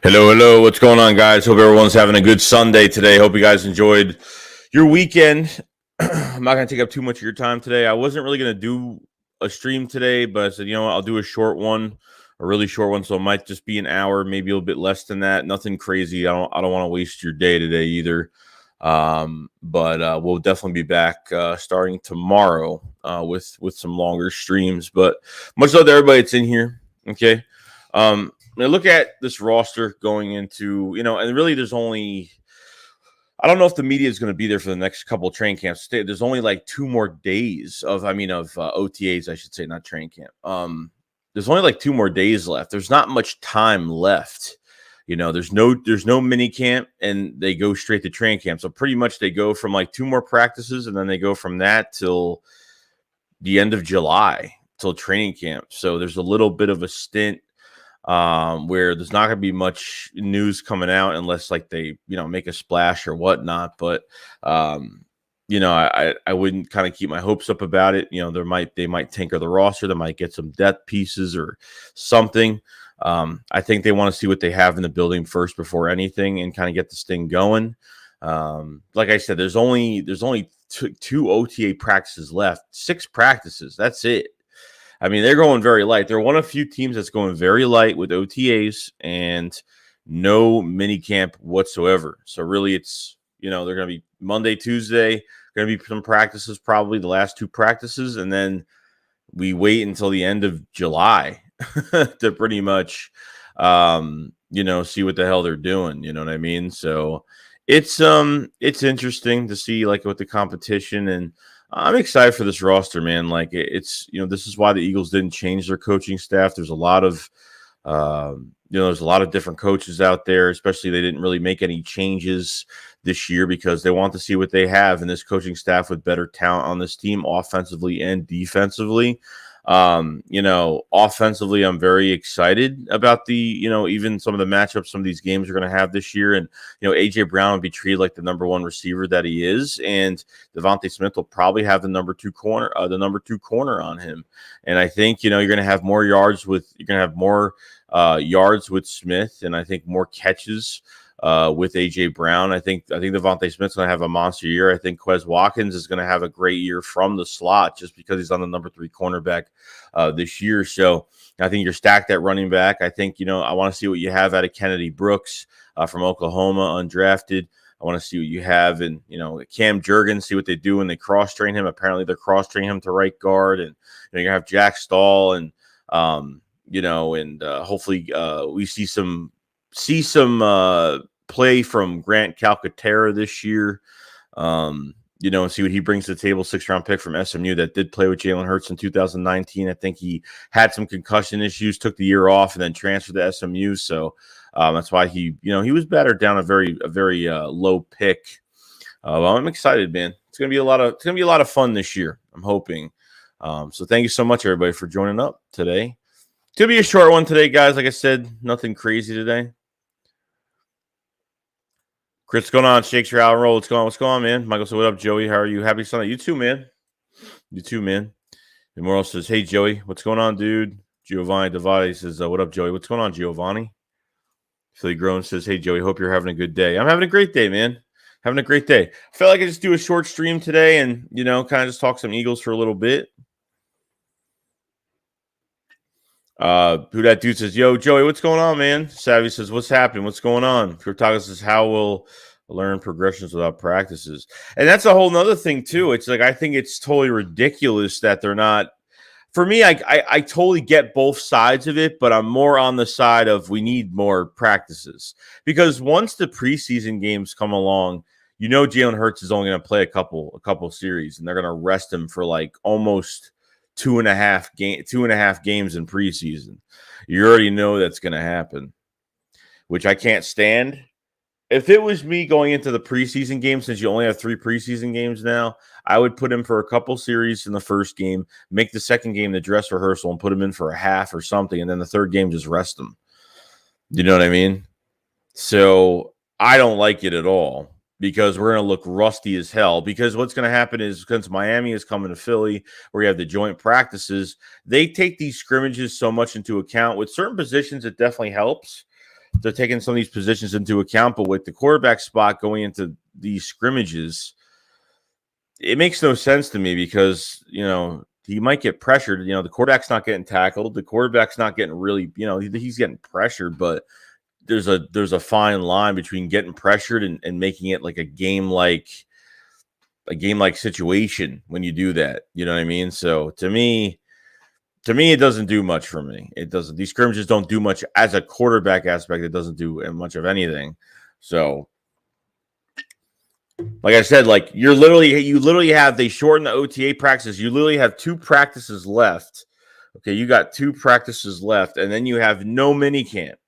Hello, hello. What's going on, guys? Hope everyone's having a good Sunday today. Hope you guys enjoyed your weekend. I'm not going to take up too much of your time today. I wasn't really going to do a stream today, but I said, you know what? I'll do a short one, a really short one. So it might just be an hour, maybe a little bit less than that. Nothing crazy. I don't want to waste your day today either. But we'll definitely be back starting tomorrow with some longer streams. But much love to everybody that's in here. Okay. I look at this roster going into, and really there's only, I don't know if the media is going to be there for the next couple of training camps. There's only like 2 more days of OTAs, I should say, not training camp. There's only like 2 more days left. There's not much time left. There's no mini camp and they go straight to training camp. So pretty much they go from like 2 more practices and then they go from that till the end of July till training camp. So there's a little bit of a stint where there's not going to be much news coming out unless like they, make a splash or whatnot. But, I wouldn't kind of keep my hopes up about it. They might tinker the roster. They might get some depth pieces or something. I think they want to see what they have in the building first before anything and kind of get this thing going. Like I said, there's only two OTA practices left, 6 practices. That's it. I mean, they're going very light. They're one of few teams that's going very light with OTAs and no mini camp whatsoever. So really it's, they're going to be Monday, Tuesday, going to be some practices, probably the last 2 practices. And then we wait until the end of July to pretty much, see what the hell they're doing. You know what I mean? So it's interesting to see like with the competition, and I'm excited for this roster, man. Like it's, this is why the Eagles didn't change their coaching staff. There's a lot of, there's a lot of different coaches out there, especially they didn't really make any changes this year because they want to see what they have in this coaching staff with better talent on this team, offensively and defensively. Offensively, I'm very excited about the, even some of the matchups some of these games are going to have this year. And, AJ Brown will be treated like the number 1 receiver that he is. And Devontae Smith will probably have the number 2 corner on him. And I think, you're going to have more yards with Smith, and I think more catches with AJ Brown. I think Devontae Smith's going to have a monster year. I think Quez Watkins is going to have a great year from the slot just because he's on the number 3 cornerback this year. So I think you're stacked at running back. I think, I want to see what you have out of Kennedy Brooks from Oklahoma, undrafted. I want to see what you have in, Cam Jurgens, see what they do when they cross-train him. Apparently they're cross-training him to right guard, and you're going to have Jack Stahl and, hopefully we see some play from Grant Calcaterra this year, and see what he brings to the table. 6th-round pick from SMU that did play with Jalen Hurts in 2019. I think he had some concussion issues, took the year off, and then transferred to SMU. So that's why he was battered down a very low pick. Well, I'm excited, man. It's gonna be a lot of fun this year. I'm hoping. So thank you so much, everybody, for joining up today. It's gonna be a short one today, guys. Like I said, nothing crazy today. Chris, what's going on? Shakes your out roll. What's going on, man? Michael said, what up, Joey? How are you? Happy Sunday. You too, man. And Morel says, hey, Joey, what's going on, dude? Giovanni Davide says, what up, Joey? What's going on, Giovanni? Philly Grown says, hey, Joey, hope you're having a good day. I'm having a great day, man. Having a great day. I felt like I just do a short stream today and, kind of just talk some Eagles for a little bit. Who that dude says, yo, Joey, what's going on, man? Savvy says, what's happening? What's going on? Kurtaga says, how will learn progressions without practices? And that's a whole nother thing, too. It's like, I think it's totally ridiculous that they're not. For me, I totally get both sides of it, but I'm more on the side of we need more practices. Because once the preseason games come along, Jalen Hurts is only going to play a couple series, and they're going to rest him for like almost 2.5 games in preseason. You already know that's going to happen, which I can't stand. If it was me going into the preseason game, since you only have 3 preseason games now, I would put him for a couple series in the first game, make the second game the dress rehearsal, and put him in for a half or something, and then the third game just rest him. You know what I mean? So I don't like it at all. Because we're going to look rusty as hell. Because what's going to happen is, since Miami is coming to Philly, where you have the joint practices, they take these scrimmages so much into account. With certain positions, it definitely helps. they're taking some of these positions into account. But with the quarterback spot going into these scrimmages, it makes no sense to me because, he might get pressured. The quarterback's not getting tackled. The quarterback's not getting really, he's getting pressured, but there's a fine line between getting pressured and making it like a game like situation when you do that. You know what I mean? So to me, it doesn't do much for me. It doesn't. These scrimmages don't do much as a quarterback aspect. It doesn't do much of anything. So, like I said, like you literally have, they shorten the OTA practices. You literally have 2 practices left. Okay, you got 2 practices left, and then you have no mini camp.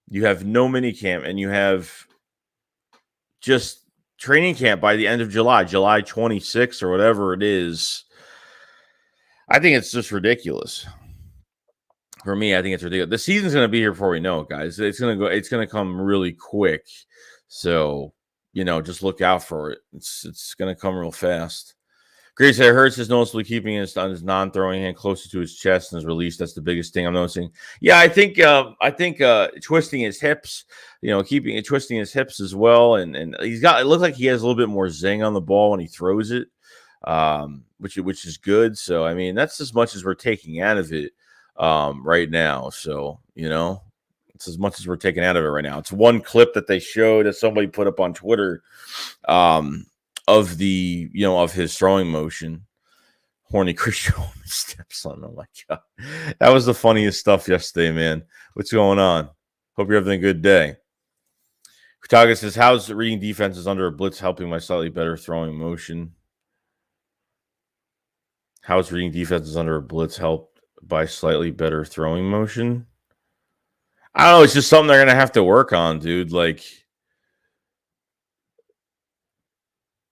You have no mini camp, and you have just training camp by the end of July 26th or whatever it is. I think it's just ridiculous. For me, I think it's ridiculous. The season's going to be here before we know it, guys. It's going to come really quick. So, just look out for it. It's going to come real fast. Grace said Hurts is noticeably keeping his non-throwing hand closer to his chest and his release. That's the biggest thing I'm noticing. Yeah, I think twisting his hips, twisting his hips as well, and it looks like he has a little bit more zing on the ball when he throws it. Which is good. So, I mean, that's as much as we're taking out of it right now. So, it's as much as we're taking out of it right now. It's one clip that they showed that somebody put up on Twitter of the, of his throwing motion. Horny Christian stepson. Oh, my God. That was the funniest stuff yesterday, man. What's going on? Hope you're having a good day. Kutaga says, how's reading defenses under a blitz helping my slightly better throwing motion? How's reading defenses under a blitz helped by slightly better throwing motion? I don't know. It's just something they're going to have to work on, dude. Like,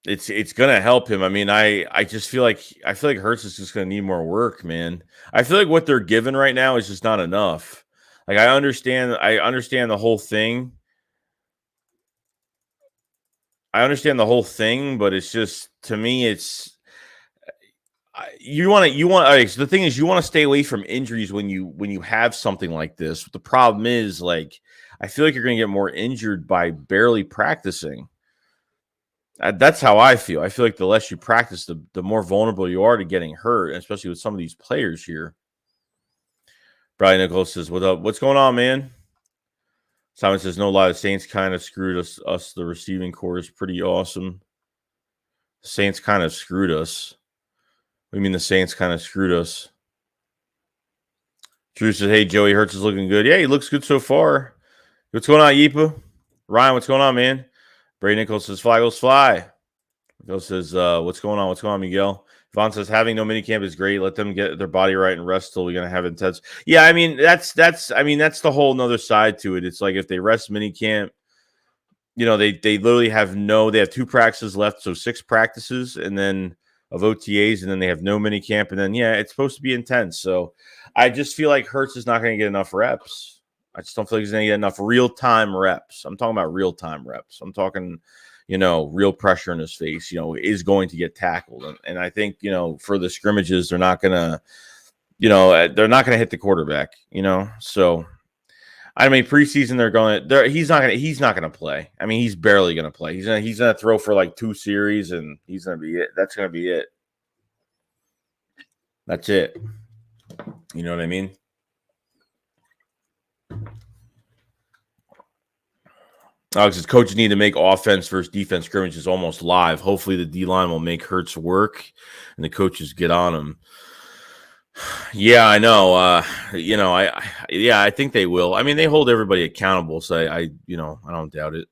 it's going to help him. I mean, I just feel like Hurts is just going to need more work, man. I feel like what they're given right now is just not enough. Like, I understand the whole thing. But it's just, to me, it's, the thing is, you want to stay away from injuries when you have something like this. The problem is, like, I feel like you're going to get more injured by barely practicing. That's how I feel. I feel like the less you practice, the more vulnerable you are to getting hurt, especially with some of these players here. Brian Nichols says, "What up? What's going on, man?" Simon says, "No lie, the Saints kind of screwed us. The receiving core is pretty awesome. The Saints kind of screwed us." What do you mean the Saints kind of screwed us? Drew says, hey, Joey Hurts is looking good. Yeah, he looks good so far. What's going on, Yeepa? Ryan, what's going on, man? Brady Nichols says, fly, goes fly. Miguel says, what's going on? What's going on, Miguel? Vaughn says, having no minicamp is great. Let them get their body right and rest till we're going to have intense. Yeah, I mean, that's the whole nother side to it. It's like if they rest minicamp, they literally have they have 2 practices left, so 6 practices, and then of OTAs, and then they have no mini camp, and then it's supposed to be intense. So I just feel like Hurts is not going to get enough reps. I just don't feel like he's going to get enough real-time reps. I'm talking about real-time reps. I'm talking, real pressure in his face, is going to get tackled. And I think, for the scrimmages, they're not going to, they're not going to hit the quarterback, So I mean, preseason he's not going to play. I mean, he's barely going to play. He's going to throw for like 2 series, and he's going to be it. That's going to be it. That's it. You know what I mean? Alex says, coaches need to make offense versus defense scrimmages almost live. Hopefully the D-line will make Hurts work, and the coaches get on him. Yeah, I know. I think they will. I mean, they hold everybody accountable, so I don't doubt it.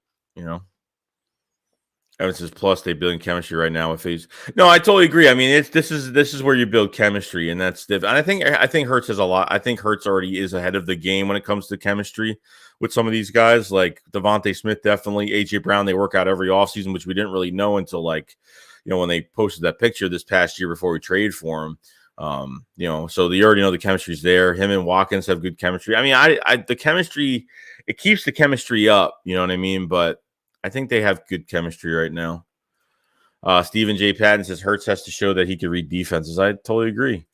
Evans says, plus they building chemistry right now with phase. No, I totally agree. I mean, this is where you build chemistry, and that's different. And I think Hurts has a lot. I think Hurts already is ahead of the game when it comes to chemistry with some of these guys, like Devontae Smith, definitely AJ Brown. They work out every offseason, which we didn't really know until when they posted that picture this past year before we traded for him. So you already know the chemistry's there. Him and Watkins have good chemistry. I mean, the chemistry, it keeps the chemistry up, you know what I mean? But I think they have good chemistry right now. Stephen J. Patton says Hurts has to show that he can read defenses. I totally agree.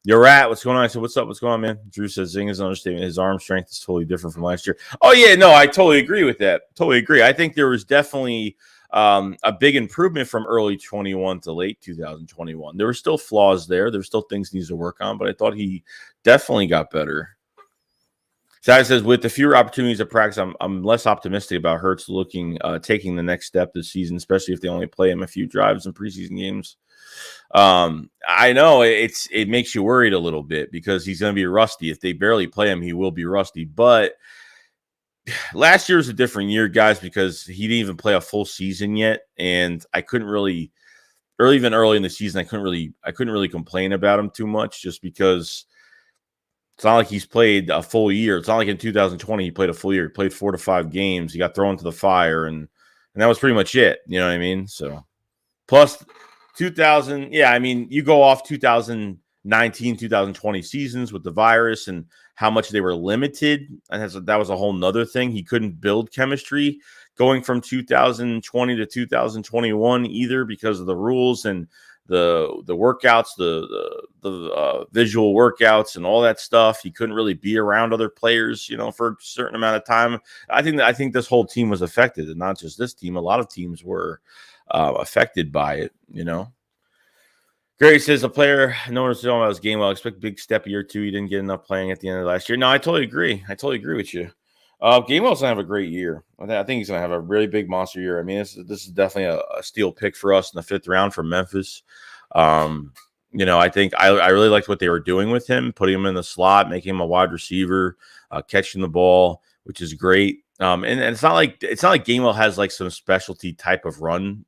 Yo, Rat, what's going on? I said, what's up? What's going on, man? Drew says, Zing is an understatement. His arm strength is totally different from last year. Oh, yeah, no, I totally agree with that. Totally agree. I think there was definitely a big improvement from early 21 to late 2021. There were still flaws there. There were still things he needs to work on, but I thought he definitely got better. Sai says, with the fewer opportunities of practice, I'm less optimistic about Hurts taking the next step this season, especially if they only play him a few drives in preseason games. I know it makes you worried a little bit because he's going to be rusty. If they barely play him, he will be rusty. But last year was a different year, guys, because he didn't even play a full season yet, and I couldn't really, or even early in the season, I couldn't really complain about him too much, just because it's not like he's played a full year. It's not like in 2020 he played a full year. He played 4 to 5 games. He got thrown to the fire, and that was pretty much it. You know what I mean? So plus 2000, yeah, I mean, you go off 2019, 2020 seasons with the virus and how much they were limited. And that was a whole nother thing. He couldn't build chemistry going from 2020 to 2021 either because of the rules and the workouts, the visual workouts and all that stuff. He couldn't really be around other players, for a certain amount of time. I think this whole team was affected, and not just this team. A lot of teams were affected by it, Gary says a player, no one's talking about his game well. I expect big step year 2. He didn't get enough playing at the end of last year. No, I totally agree. with you. Gainwell's gonna have a great year. I think he's gonna have a really big monster year. I mean, this is definitely a steal pick for us in the 5th round from Memphis. I think I really liked what they were doing with him, putting him in the slot, making him a wide receiver, catching the ball, which is great. And it's not like Gainwell has like some specialty type of run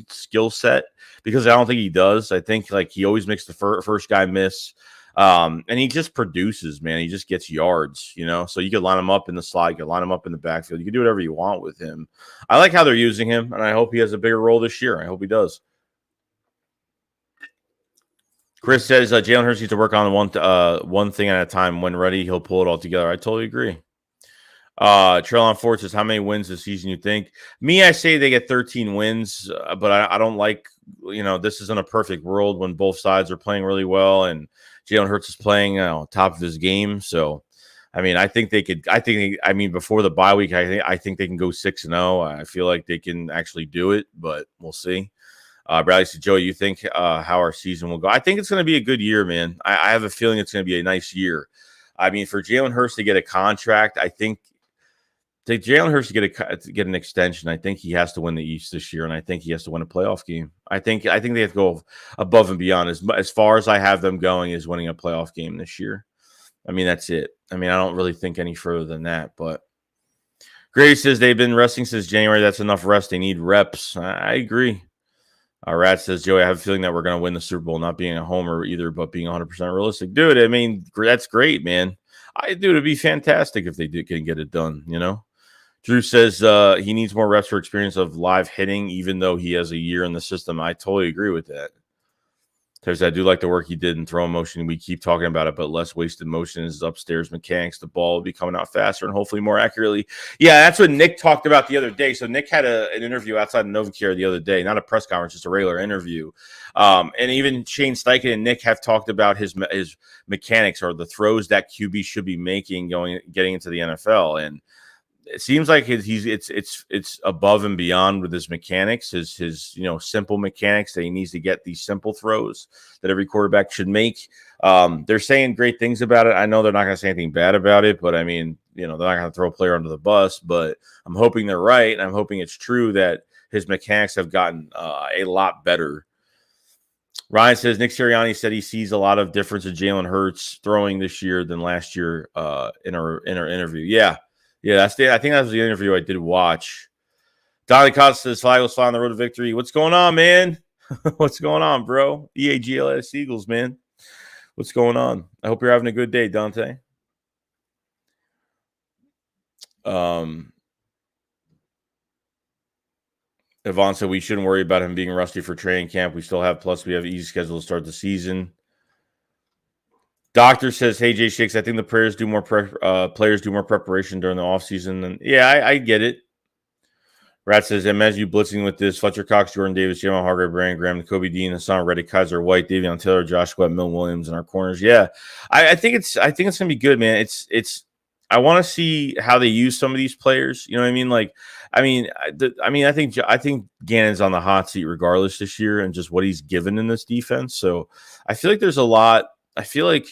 skill set, because I don't think he does. I think like he always makes the first guy miss. And he just produces, man. He just gets yards, So you could line him up in the slot, you could line him up in the backfield. You can do whatever you want with him. I like how they're using him, and I hope he has a bigger role this year. I hope he does. Chris says Jalen Hurts needs to work on one thing at a time. When ready, he'll pull it all together. I totally agree. Trellon Ford says, how many wins this season you think? Me, I say they get 13 wins, but I don't like, this isn't a perfect world when both sides are playing really well and Jalen Hurts is playing top of his game. So, I mean, I think they could. Before the bye week, I think they can go 6-0. I feel like they can actually do it, but we'll see. Bradley said, Joe, you think how our season will go? I think it's going to be a good year, man. I have a feeling it's going to be a nice year. I mean, for Jalen Hurts to get a contract, I think Jalen Hurts to get an extension, I think he has to win the East this year, and I think he has to win a playoff game. I think they have to go above and beyond. As far as I have them going is winning a playoff game this year. I mean, that's it. I mean, I don't really think any further than that. But Gray says they've been resting since January. That's enough rest. They need reps. I agree. Rat says, Joey, I have a feeling that we're going to win the Super Bowl, not being a homer either, but being 100% realistic. Dude, I mean, that's great, man. It'd be fantastic if they can get it done, Drew says he needs more reps for experience of live hitting, even though he has a year in the system. I totally agree with that. Because I do like the work he did in throw motion. We keep talking about it, but less wasted motion is upstairs mechanics. The ball will be coming out faster and hopefully more accurately. Yeah, that's what Nick talked about the other day. So Nick had an interview outside of NovaCare the other day, not a press conference, just a regular interview. And even Shane Steichen and Nick have talked about his mechanics, or the throws that QB should be making getting into the NFL. And it seems like it's above and beyond with his mechanics, his simple mechanics, that he needs to get these simple throws that every quarterback should make. They're saying great things about it. I know they're not going to say anything bad about it, but I mean, they're not going to throw a player under the bus. But I'm hoping they're right, and I'm hoping it's true that his mechanics have gotten a lot better. Ryan says Nick Sirianni said he sees a lot of difference in Jalen Hurts throwing this year than last year in our interview. Yeah, I think that was the interview I did watch. Donnie Costa says, Eagles fly on the road to victory. What's going on, man? What's going on, bro? eaglesDraft, man. What's going on? I hope you're having a good day, Dante. Yvonne said we shouldn't worry about him being rusty for training camp. We have easy schedule to start the season. Doctor says, hey, Jay Shakes, I think the players do more preparation during the offseason. And yeah, I get it. Rat says, imagine you blitzing with this: Fletcher Cox, Jordan Davis, Jamal Hargrave, Brandon Graham, Kobe Dean, Hassan Reddick, Kaiser White, Davion Taylor, Josh Sweat, Mill Williams in our corners. Yeah, I think it's gonna be good, man. It's I want to see how they use some of these players. You know what I mean? Like, I think Gannon's on the hot seat regardless this year, and just what he's given in this defense. So I feel like there's a lot. I feel like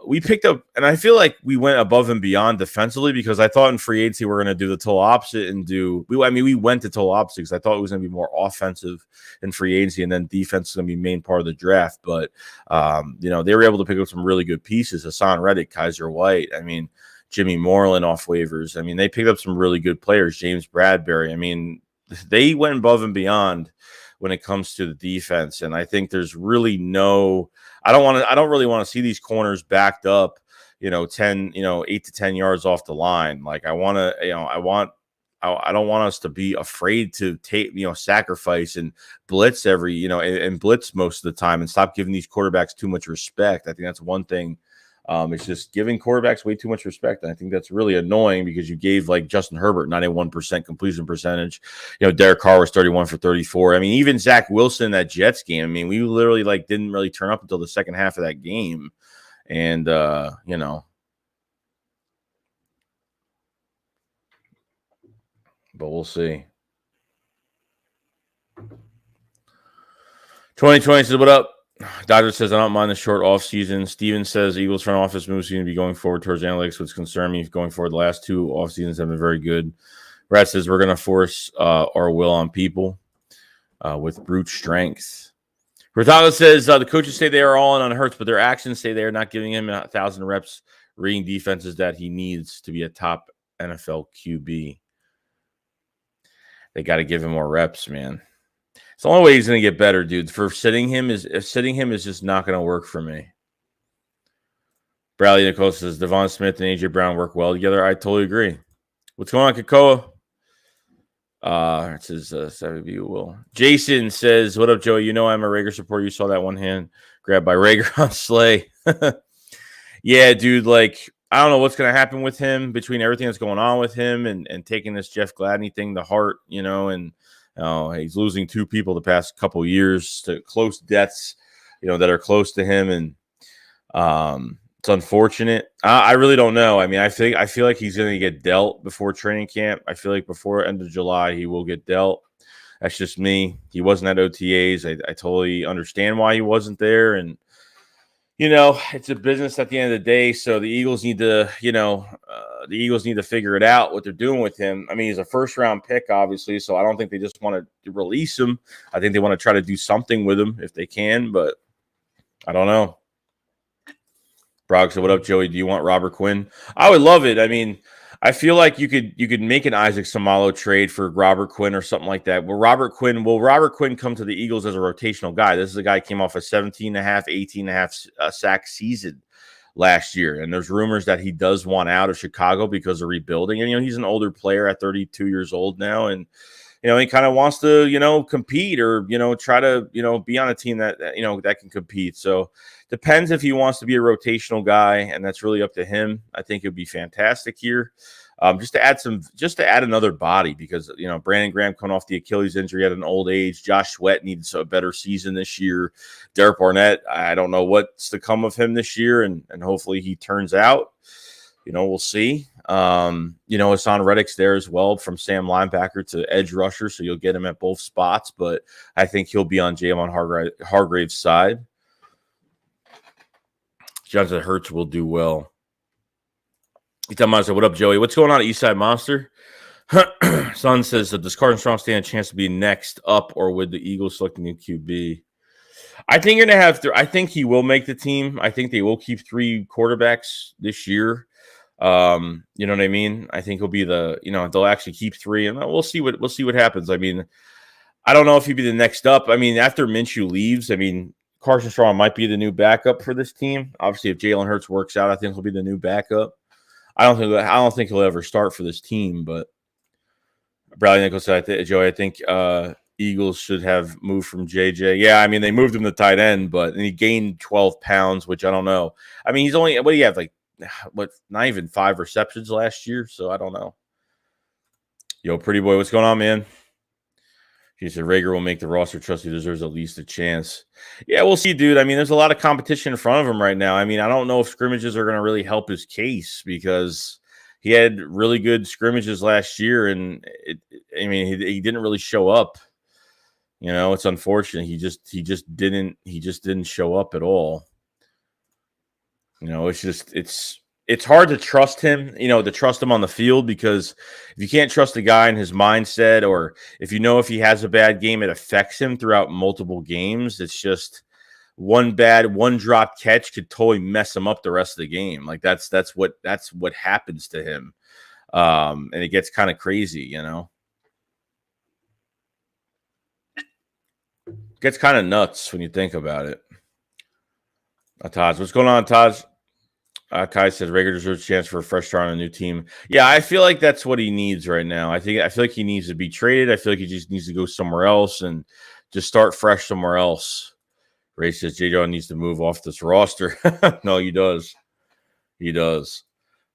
we picked up, and I feel like we went above and beyond defensively, because I thought in free agency we're going to do the total opposite and we went to total opposite because I thought it was going to be more offensive in free agency, and then defense is going to be main part of the draft. But they were able to pick up some really good pieces: Hassan Reddick, Kaiser White. I mean, Jimmy Moreland off waivers. I mean, they picked up some really good players. James Bradbury. I mean, they went above and beyond when it comes to the defense, and I think there's really no. I don't really want to see these corners backed up, 8 to 10 yards off the line. Like, I don't want us to be afraid to take, sacrifice and blitz and blitz most of the time, and stop giving these quarterbacks too much respect. I think that's one thing. It's just giving quarterbacks way too much respect. And I think that's really annoying, because you gave like Justin Herbert 91% completion percentage. Derek Carr was 31 for 34. I mean, even Zach Wilson in that Jets game, I mean, we literally didn't really turn up until the second half of that game. And, but we'll see. 2020 says, what up? Dodger says, I don't mind the short offseason. Steven says, Eagles front office moves seem to be going forward towards analytics, which concern me. Going forward, the last 2 offseasons have been very good. Rat says, we're going to force our will on people with brute strength. Hurtado says, the coaches say they are all in on Hurts, but their actions say they are not giving him 1,000 reps reading defenses that he needs to be a top NFL QB. They got to give him more reps, man. It's the only way he's going to get better, dude. Sitting him is just not going to work for me. Bradley Nicole says, Devon Smith and AJ Brown work well together. I totally agree. What's going on, Kakoa? It says, sorry, you will. Jason says, what up, Joey? I'm a Rager supporter. You saw that one hand grab by Rager on Slay. Yeah, dude, I don't know what's going to happen with him, between everything that's going on with him and taking this Jeff Gladney thing to heart, and he's losing 2 people the past couple years to close deaths, that are close to him. And it's unfortunate. I really don't know. I mean, I feel like he's going to get dealt before training camp. I feel like before end of July, he will get dealt. That's just me. He wasn't at OTA'S. I totally understand why he wasn't there. And, it's a business at the end of the day. So the Eagles need to, figure it out what they're doing with him. I mean, he's a first-round pick, obviously, so I don't think they just want to release him. I think they want to try to do something with him if they can, but I don't know. Brock said, what up, Joey? Do you want Robert Quinn? I would love it. I mean, I feel like you could make an Isaac Samalo trade for Robert Quinn or something like that. Will Robert Quinn come to the Eagles as a rotational guy? This is a guy who came off a 18.5 sack season last year. And there's rumors that he does want out of Chicago because of rebuilding. And, he's an older player at 32 years old now. And, he kind of wants to, compete or, try to, be on a team that can compete. So depends if he wants to be a rotational guy, and that's really up to him. I think it'd be fantastic here. Just to add another body, because, Brandon Graham coming off the Achilles injury at an old age. Josh Sweat needs a better season this year. Derek Barnett, I don't know what's to come of him this year, and hopefully he turns out. We'll see. Hassan Reddick's there as well, from Sam linebacker to edge rusher, so you'll get him at both spots, but I think he'll be on Jalen Hargrave's side. Jonathan Hurts will do well. What up, Joey? What's going on at Eastside Monster? Son says, does Carson Strong stand a chance to be next up, or would the Eagles select a new QB? I think you're going to have to. I think he will make the team. I think they will keep 3 quarterbacks this year. You know what I mean? I think he'll be they'll actually keep 3, and we'll see what happens. I mean, I don't know if he'll be the next up. I mean, after Minshew leaves, I mean, Carson Strong might be the new backup for this team. Obviously, if Jalen Hurts works out, I think he'll be the new backup. I don't think he'll ever start for this team. But Bradley Nichols said, Joey, I think Eagles should have moved from JJ. Yeah, I mean, they moved him to tight end, but he gained 12 pounds, which I don't know. I mean, he's only, what do you have, not even 5 receptions last year, so I don't know. Yo, pretty boy, what's going on, man? He said Rager will make the roster. Trust he deserves at least a chance. Yeah, we'll see, dude. I mean, there's a lot of competition in front of him right now. I mean, I don't know if scrimmages are going to really help his case because he had really good scrimmages last year, and he didn't really show up. You know, it's unfortunate. He just didn't show up at all. You know, it's hard to trust him, to trust him on the field, because if you can't trust the guy in his mindset, or if if he has a bad game, it affects him throughout multiple games. It's just one drop catch could totally mess him up the rest of the game. Like that's what happens to him. And it gets kind of crazy, It gets kind of nuts when you think about it. Taj, what's going on, Taj? Kai says Rager deserves a chance for a fresh start on a new team. Yeah, I feel like that's what he needs right now. I feel like he needs to be traded. I feel like he just needs to go somewhere else and just start fresh somewhere else. Ray says J.J. needs to move off this roster. No, he does. He does.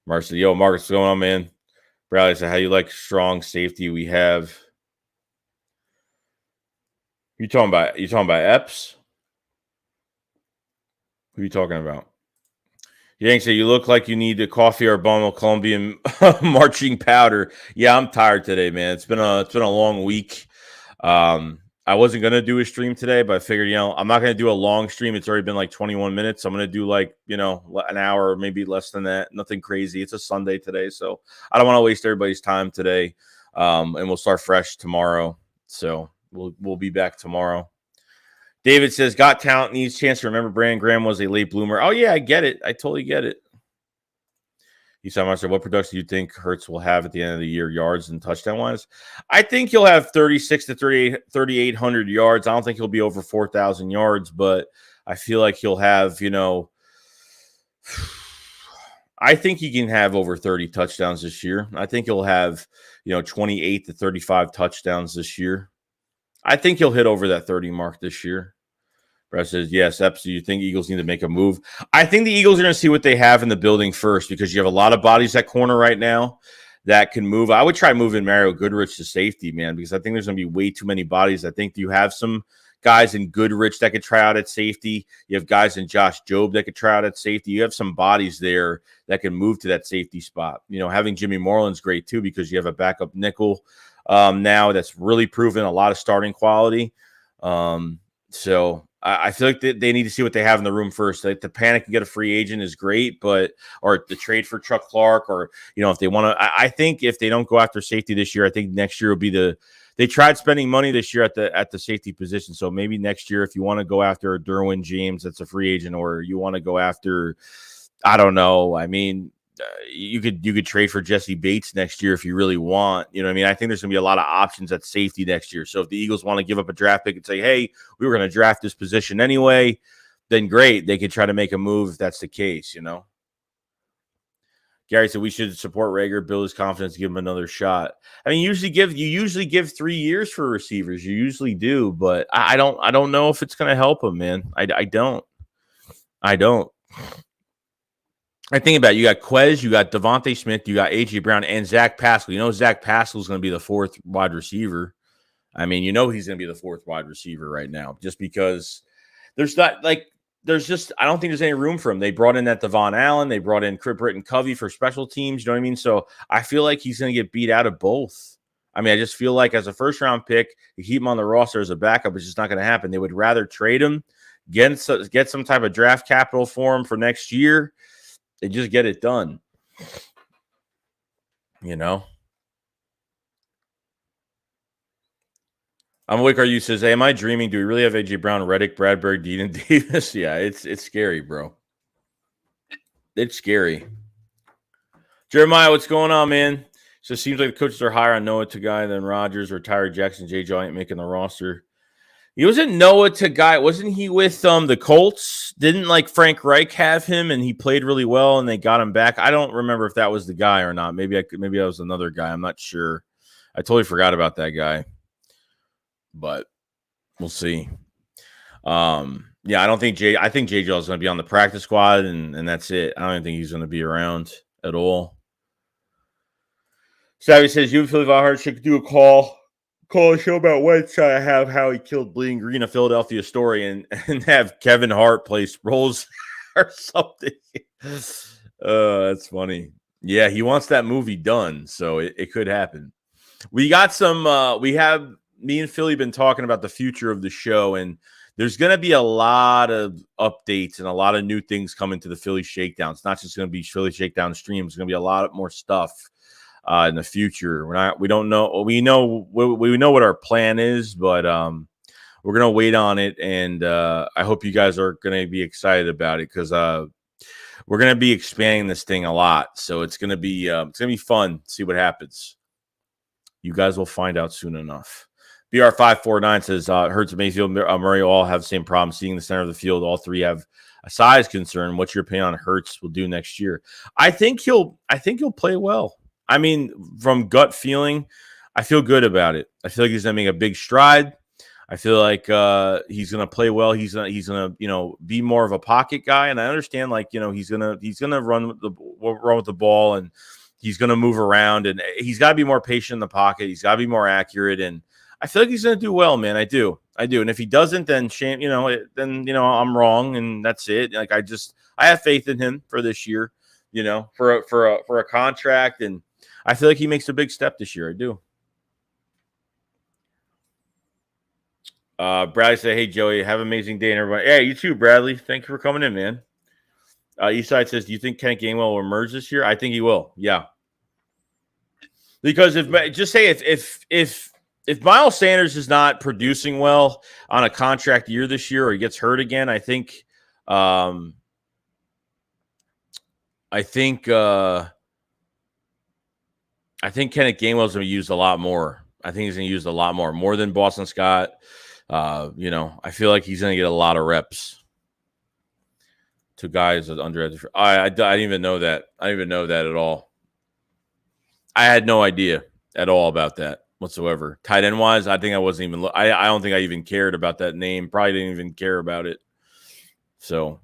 Mark said, yo, Mark, what's going on, man? Bradley said, how you like strong safety we have? You talking about Epps? Who are you talking about? Yang said, you look like you need a coffee or a bottle of Colombian marching powder. Yeah, I'm tired today, man. It's been a long week. I wasn't going to do a stream today, but I figured, I'm not going to do a long stream. It's already been like 21 minutes. I'm going to do an hour or maybe less than that. Nothing crazy. It's a Sunday today, so I don't want to waste everybody's time today. And we'll start fresh tomorrow. So we'll be back tomorrow. David says, got talent, needs chance to remember Brandon Graham was a late bloomer. Oh, yeah, I get it. I totally get it. He said, what production do you think Hurts will have at the end of the year, yards and touchdown-wise? I think he'll have 36 to 3,800 yards. I don't think he'll be over 4,000 yards, but I feel like he'll have, I think he can have over 30 touchdowns this year. I think he'll have, 28 to 35 touchdowns this year. I think he'll hit over that 30 mark this year. Brett says, yes, Epps, do you think Eagles need to make a move? I think the Eagles are going to see what they have in the building first, because you have a lot of bodies at corner right now that can move. I would try moving Mario Goodrich to safety, man, because I think there's going to be way too many bodies. I think you have some guys in Goodrich that could try out at safety. You have guys in Josh Jobe that could try out at safety. You have some bodies there that can move to that safety spot. Having Jimmy Moreland's great too, because you have a backup nickel now that's really proven a lot of starting quality. So I feel like they need to see what they have in the room first. Like, the panic and get a free agent is great, or the trade for Chuck Clark, or if they want to. I think if they don't go after safety this year, I think next year will be they tried spending money this year at the safety position. So maybe next year, if you want to go after Derwin James, that's a free agent, or you want to go after, I don't know. I mean, you could trade for Jesse Bates next year if you really want. I mean? I think there's going to be a lot of options at safety next year. So if the Eagles want to give up a draft pick and say, hey, we were going to draft this position anyway, then great. They could try to make a move if that's the case, Gary said we should support Rager, build his confidence, give him another shot. I mean, you usually give 3 years for receivers. You usually do, but I don't know if it's going to help him, man. I don't. I think about it. You got Quez, you got Devontae Smith, you got A.J. Brown, and Zach Pascal. Zach Pascal is going to be the fourth wide receiver. I mean, he's going to be the fourth wide receiver right now, just because I don't think there's any room for him. They brought in that Devon Allen. They brought in Britton Covey for special teams. You know what I mean? So I feel like he's going to get beat out of both. I mean, I just feel like as a first-round pick, you keep him on the roster as a backup, it's just not going to happen. They would rather trade him, get some type of draft capital for him for next year. They just get it done. I'm awake. You says, hey, am I dreaming? Do we really have A.J. Brown, Reddick, Bradbury, Dean, and Davis? Yeah, it's scary, bro. It's scary. Jeremiah, what's going on, man? So it seems like the coaches are higher on Noah Tagai than Rodgers or Tyre Jackson. J.J. ain't making the roster. He wasn't Noah Tagai. Wasn't he with the Colts? Didn't Frank Reich have him and he played really well and they got him back? I don't remember if that was the guy or not. Maybe that was another guy. I'm not sure. I totally forgot about that guy. But we'll see. Yeah, I think J.J. is going to be on the practice squad and that's it. I don't even think he's going to be around at all. Savvy says you and Philly Valhart should do a call a show about Wentz, try to have how he killed Bleeding Green, a Philadelphia story, and have Kevin Hart play Sproles or something. That's funny. Yeah, he wants that movie done, so it could happen. We got some. We have me and Philly been talking about the future of the show, and there's going to be a lot of updates and a lot of new things coming to the Philly Shakedown. It's not just going to be Philly Shakedown streams. It's going to be a lot more stuff in the future. We don't know. We know what our plan is, but we're going to wait on it, and I hope you guys are going to be excited about it because we're going to be expanding this thing a lot. So it's going to be fun. See what happens. You guys will find out soon enough. BR549 says Hurts, Mayfield, Murray all have the same problem seeing the center of the field. All three have a size concern. What's your opinion on Hurts will do next year? I think he'll play well. I mean, from gut feeling, I feel good about it. I feel like he's gonna make a big stride. I feel like he's gonna play well. He's gonna be more of a pocket guy, and I understand he's gonna run with the ball, and he's gonna move around, and he's got to be more patient in the pocket. He's got to be more accurate, and I feel like he's gonna do well, man. I do. And if he doesn't, then shame. I'm wrong, and that's it. Like I have faith in him for this year. For a contract, and I feel like he makes a big step this year. I do. Bradley said, "Hey Joey, have an amazing day," and everybody. Yeah, you too, Bradley. Thank you for coming in, man. Eastside says, "Do you think Kent Gainwell will emerge this year?" I think he will. Yeah, because if Miles Sanders is not producing well on a contract year this year, or he gets hurt again, I think Kenneth Gainwell's going to be used a lot more. I think he's going to use a lot more than Boston Scott. I feel like he's going to get a lot of reps to guys under. I didn't even know that. I didn't even know that at all. I had no idea at all about that whatsoever. Tight end wise, I think I wasn't even. I don't think I even cared about that name. Probably didn't even care about it. So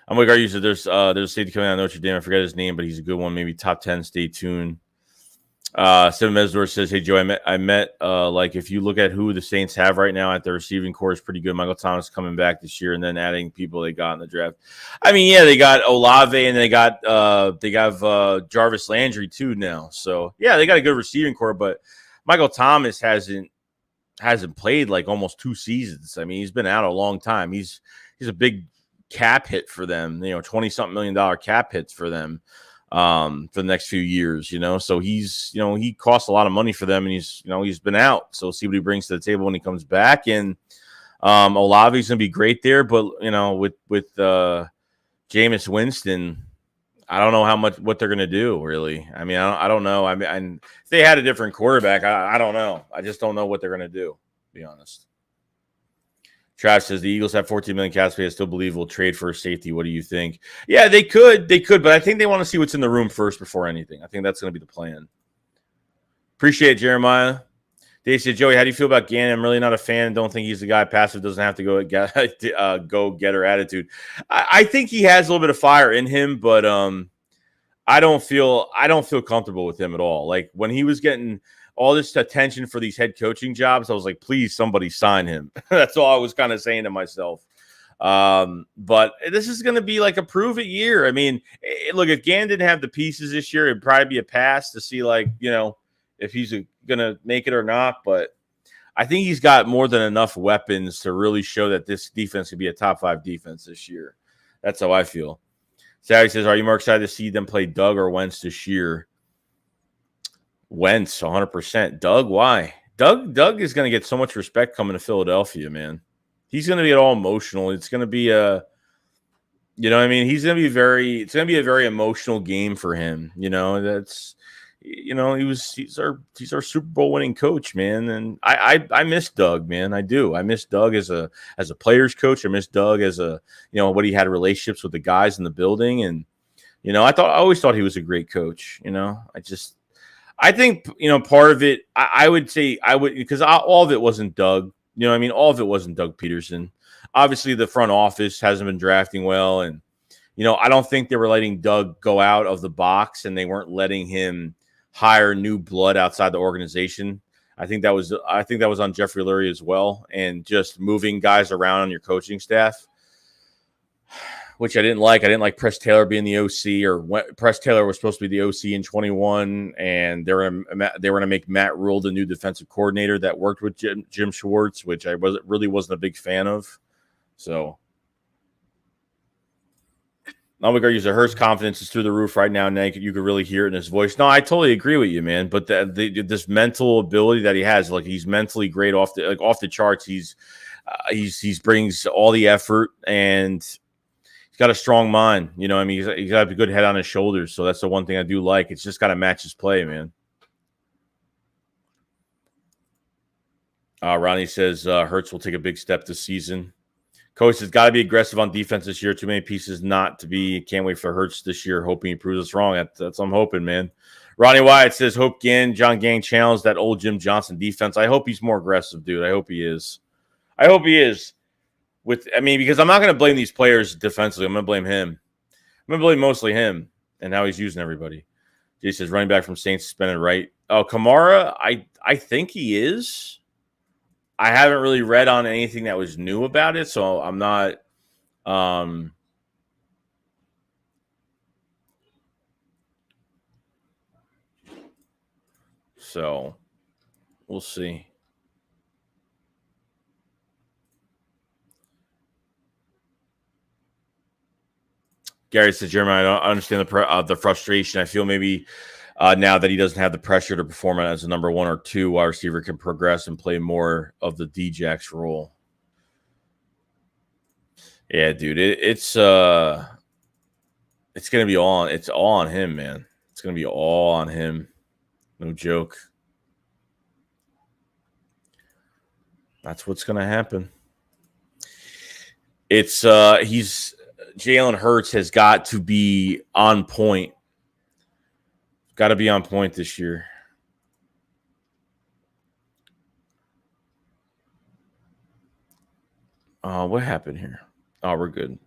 I'm like, you said there's a safety coming out of Notre Dame. I forget his name, but he's a good one. Maybe top 10. Stay tuned. Seven Mesdor says, "Hey Joe, I met if you look at who the Saints have right now at the receiving core is pretty good. Michael Thomas coming back this year, and then adding people they got in the draft. I mean, yeah, they got Olave, and they got Jarvis Landry too now. So yeah, they got a good receiving core, but Michael Thomas hasn't played like almost 2 seasons. I mean, he's been out a long time. He's a big cap hit for them. $20-something million cap hits for them." For the next few years, so he's, he costs a lot of money for them, and he's been out. So we'll see what he brings to the table when he comes back. And Olave's gonna be great there, but with Jameis Winston, I don't know what they're gonna do really. I mean, I don't know. I mean, if they had a different quarterback, I don't know. I just don't know what they're gonna do, to be honest. Trav says the Eagles have 14 million cap space. I still believe we'll trade for a safety. What do you think? Yeah, they could, but I think they want to see what's in the room first before anything. I think that's going to be the plan. Appreciate it, Jeremiah. Dave said, Joey, how do you feel about Gannon? I'm really not a fan. Don't think he's the guy. Passive doesn't have to go getter attitude. I think he has a little bit of fire in him, but I don't feel comfortable with him at all. Like when he was getting all this attention for these head coaching jobs, I was like, please, somebody sign him. That's all I was kind of saying to myself. But this is going to be like a prove it year. I mean, look, if Gann didn't have the pieces this year, it'd probably be a pass to see if he's going to make it or not. But I think he's got more than enough weapons to really show that this defense could be a top 5 defense this year. That's how I feel. Sally says, are you more excited to see them play Doug or Wentz this year? Wentz, 100%. Doug, why? Doug is going to get so much respect coming to Philadelphia, man. He's going to get all emotional. It's going to be it's going to be a very emotional game for him. He's our Super Bowl winning coach, man. And I miss Doug, man. I do. I miss Doug as a player's coach. I miss Doug as what he had relationships with the guys in the building. And, I always thought he was a great coach. I think, part of it, I would say because all of it wasn't Doug. All of it wasn't Doug Peterson. Obviously, the front office hasn't been drafting well. And, I don't think they were letting Doug go out of the box, and they weren't letting him hire new blood outside the organization. I think that was on Jeffrey Lurie as well, and just moving guys around on your coaching staff, which I didn't like. I didn't like Press Taylor being the OC, or Press Taylor was supposed to be the OC in 21, and they were going to make Matt Rule the new defensive coordinator that worked with Jim Schwartz, which I wasn't a big fan of. So, Nalbagard user Hurts' confidence is through the roof right now. Nick, you could really hear it in his voice. No, I totally agree with you, man. But this mental ability that he has, like, he's mentally great off the charts. He brings all the effort, and he's got a strong mind. You know, I mean, he's got a good head on his shoulders. So that's the one thing I do like. It's just got to match his play, man. Ronnie says Hurts will take a big step this season. Coach has got to be aggressive on defense this year. Too many pieces not to be. Can't wait for Hurts this year. Hoping he proves us wrong. That's what I'm hoping, man. Ronnie Wyatt says, hope John Gang challenged that old Jim Johnson defense. I hope he's more aggressive, dude. I hope he is. Because I'm not going to blame these players defensively. I'm going to blame him. I'm going to blame mostly him and how he's using everybody. Jay says, running back from Saints suspended, right? Oh, Kamara, I think he is. I haven't really read on anything that was new about it, so I'm not so we'll see. Gary says, Jeremiah, I don't understand the frustration. I feel maybe now that he doesn't have the pressure to perform as a number 1 or 2 wide receiver, can progress and play more of the D-Jax role. Yeah, dude, it's gonna be all on him, man. It's gonna be all on him. No joke. That's what's gonna happen. It's Jalen Hurts has got to be on point. Got to be on point this year. What happened here? Oh, we're good.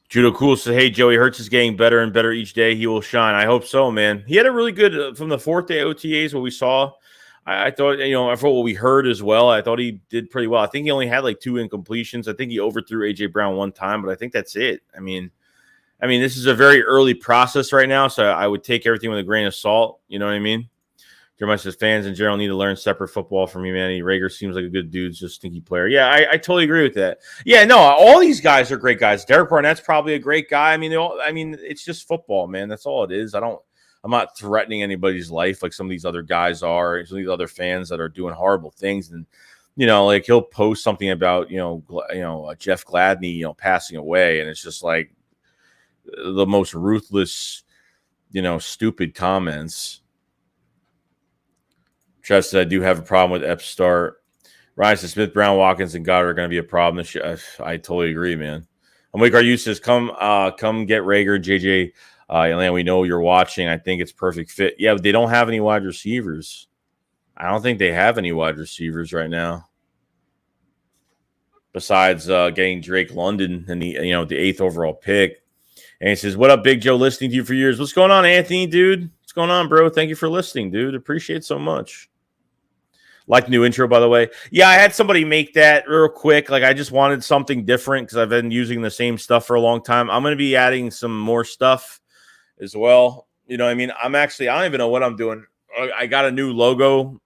Judo Cool says, hey, Joey, Hurts is getting better and better each day. He will shine. I hope so, man. He had a really good, from the 4th day OTAs, what we saw. I thought, for what we heard as well, I thought he did pretty well. I think he only had like 2 incompletions. I think he overthrew A.J. Brown one time, but I think that's it. I mean, this is a very early process right now, so I would take everything with a grain of salt. You know what I mean? Jeremiah says, fans in general need to learn separate football from humanity. Rager seems like a good dude, just a stinky player. Yeah, I totally agree with that. Yeah, no, all these guys are great guys. Derek Barnett's probably a great guy. I mean, it's just football, man. That's all it is. I'm not threatening anybody's life like some of these other guys are, some of these other fans that are doing horrible things. And, like he'll post something about, Jeff Gladney, passing away. And it's just like the most ruthless, stupid comments. Trust that I do have a problem with Epps start. Ryan says Smith, Brown, Watkins, and Goddard are going to be a problem this year. I totally agree, man. Amik Aryu says, come get Rager, JJ. Atlanta, we know you're watching. I think it's perfect fit. Yeah, but they don't have any wide receivers. I don't think they have any wide receivers right now. Besides getting Drake London and the 8th overall pick. And he says, what up, Big Joe? Listening to you for years. What's going on, Anthony, dude? What's going on, bro? Thank you for listening, dude. Appreciate it so much. Like the new intro, by the way. Yeah, I had somebody make that real quick. Like, I just wanted something different because I've been using the same stuff for a long time. I'm going to be adding some more stuff as well. You know what I mean? I don't even know what I'm doing. I got a new logo.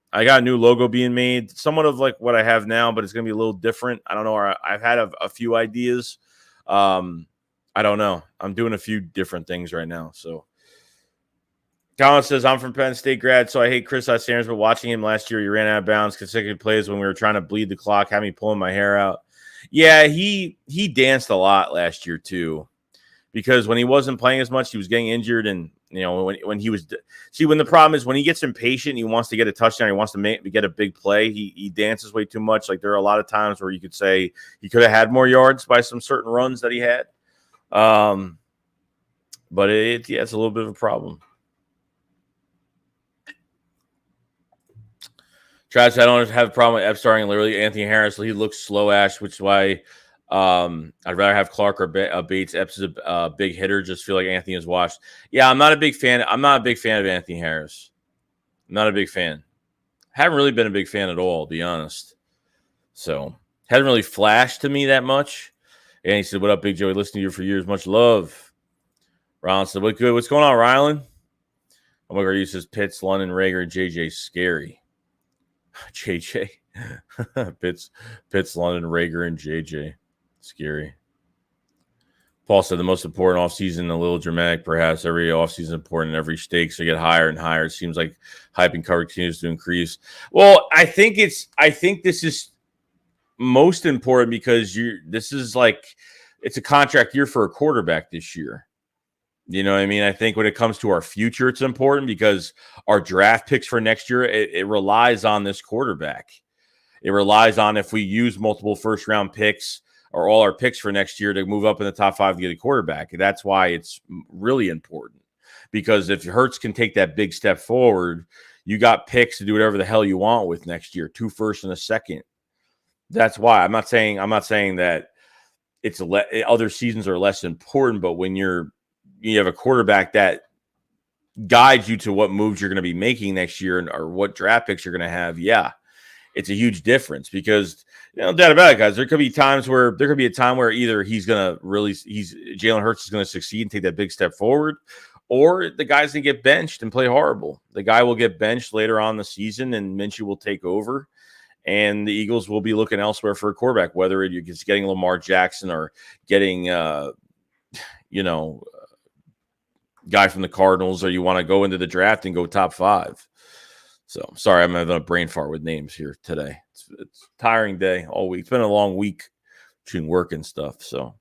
Being made. Somewhat of like what I have now, but it's going to be a little different. I don't know. I've had a few ideas. I don't know. I'm doing a few different things right now. So Colin says, I'm from Penn State grad, so I hate Chris Sanders, but watching him last year, he ran out of bounds, consecutive plays when we were trying to bleed the clock, had me pulling my hair out. Yeah, he danced a lot last year too, because when he wasn't playing as much, he was getting injured. And, when he was – when the problem is when he gets impatient, he wants to get a touchdown, he wants to get a big play, he dances way too much. Like, there are a lot of times where you could say he could have had more yards by some certain runs that he had. But it's a little bit of a problem. Travis, I don't have a problem with Epps starting literally Anthony Harris. He looks slow, Ash, which is why I'd rather have Clark or Bates. Epps is a big hitter. Just feel like Anthony is washed. Yeah, I'm not a big fan. I'm not a big fan of Anthony Harris. I'm not a big fan. Haven't really been a big fan at all, to be honest. So hasn't really flashed to me that much. And he said, "What up, Big Joey? Listening to you for years. Much love." Ron said, "What good? What's going on, Rylan?" Oh my God, he says Pitts, London, Rager, and JJ scary. JJ, Pitts, London, Rager, and JJ scary. Paul said the most important offseason, a little dramatic, perhaps. Every offseason important, every stakes they get higher and higher. It seems like hype and cover continues to increase. Well, I think this is most important because this is like it's a contract year for a quarterback this year. You know what I mean? I think when it comes to our future, it's important because our draft picks for next year, it relies on this quarterback. It relies on if we use multiple first-round picks or all our picks for next year to move up in the top 5 to get a quarterback. That's why it's really important. Because if Hurts can take that big step forward, you got picks to do whatever the hell you want with next year, 2 firsts and a second. That's why I'm not saying that it's other seasons are less important, but when you have a quarterback that guides you to what moves you're going to be making next year or what draft picks you're going to have, yeah, it's a huge difference because no doubt about it, guys. There could be a time where either Jalen Hurts is going to succeed and take that big step forward, or the guy's going to get benched and play horrible. The guy will get benched later on in the season, and Minshew will take over. And the Eagles will be looking elsewhere for a quarterback, whether it's getting Lamar Jackson or getting, guy from the Cardinals, or you want to go into the draft and go top 5. So, sorry, I'm having a brain fart with names here today. It's a tiring day all week. It's been a long week between work and stuff. So,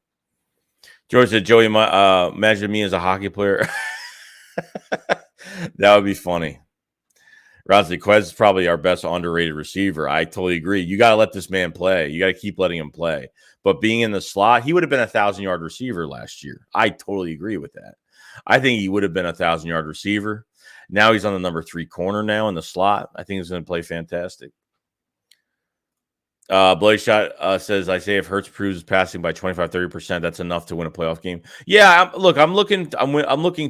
George said, Joey, imagine me as a hockey player. That would be funny. Rosley Quez is probably our best underrated receiver. I totally agree. You got to let this man play. You got to keep letting him play. But being in the slot, he would have been a 1,000-yard receiver last year. I totally agree with that. I think he would have been a 1,000-yard receiver. Now he's on the number 3 corner now in the slot. I think he's going to play fantastic. Blaze Shot says, I say if Hurts proves passing by 25-30%, that's enough to win a playoff game. Yeah, I'm looking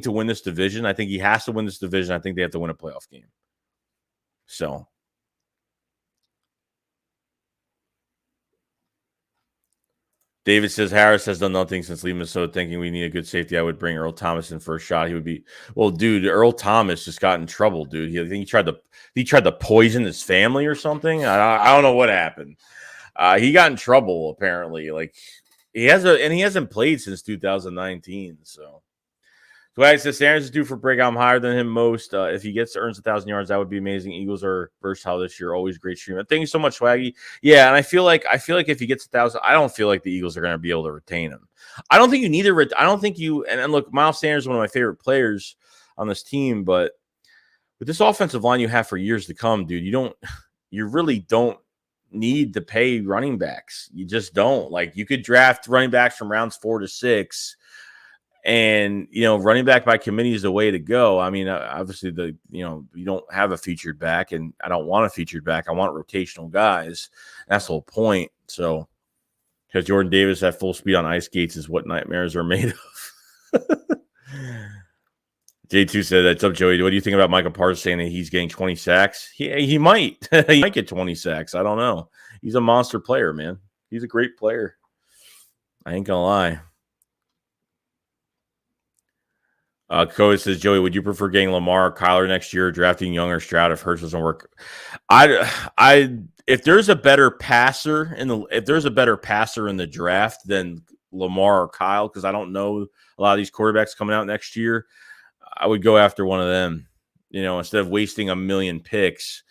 to win this division. I think he has to win this division. I think they have to win a playoff game. So, David says Harris has done nothing since leaving Minnesota. Thinking we need a good safety, I would bring Earl Thomas in for a shot. He would be dude. Earl Thomas just got in trouble, dude. I think he tried to poison his family or something. I don't know what happened. He got in trouble apparently. Like he hasn't played since 2019. So. Swag says Aaron's is due for breakout. I'm higher than him most. If he earns 1,000 yards, that would be amazing. Eagles are versatile this year. Always great stream. Thank you so much, Swaggy. Yeah, and I feel like if he gets 1,000, I don't feel like the Eagles are going to be able to retain him. I don't think you need to. I don't think you. And look, Miles Sanders is one of my favorite players on this team, but with this offensive line you have for years to come, dude, you really don't need to pay running backs. You just don't. Like you could draft running backs from rounds 4 to 6. And, running back by committee is the way to go. I mean, obviously, you don't have a featured back, and I don't want a featured back. I want rotational guys. That's the whole point. So, because Jordan Davis at full speed on ice skates is what nightmares are made of. J2 said, that's up, Joey. What do you think about Michael Parsons saying that he's getting 20 sacks? He might. He might get 20 sacks. I don't know. He's a monster player, man. He's a great player. I ain't going to lie. Cody says, Joey, would you prefer getting Lamar or Kyler next year, or drafting Young or Stroud if Hurts doesn't work? If there's a better passer in the draft than Lamar or Kyle, because I don't know a lot of these quarterbacks coming out next year, I would go after one of them. Instead of wasting a million picks,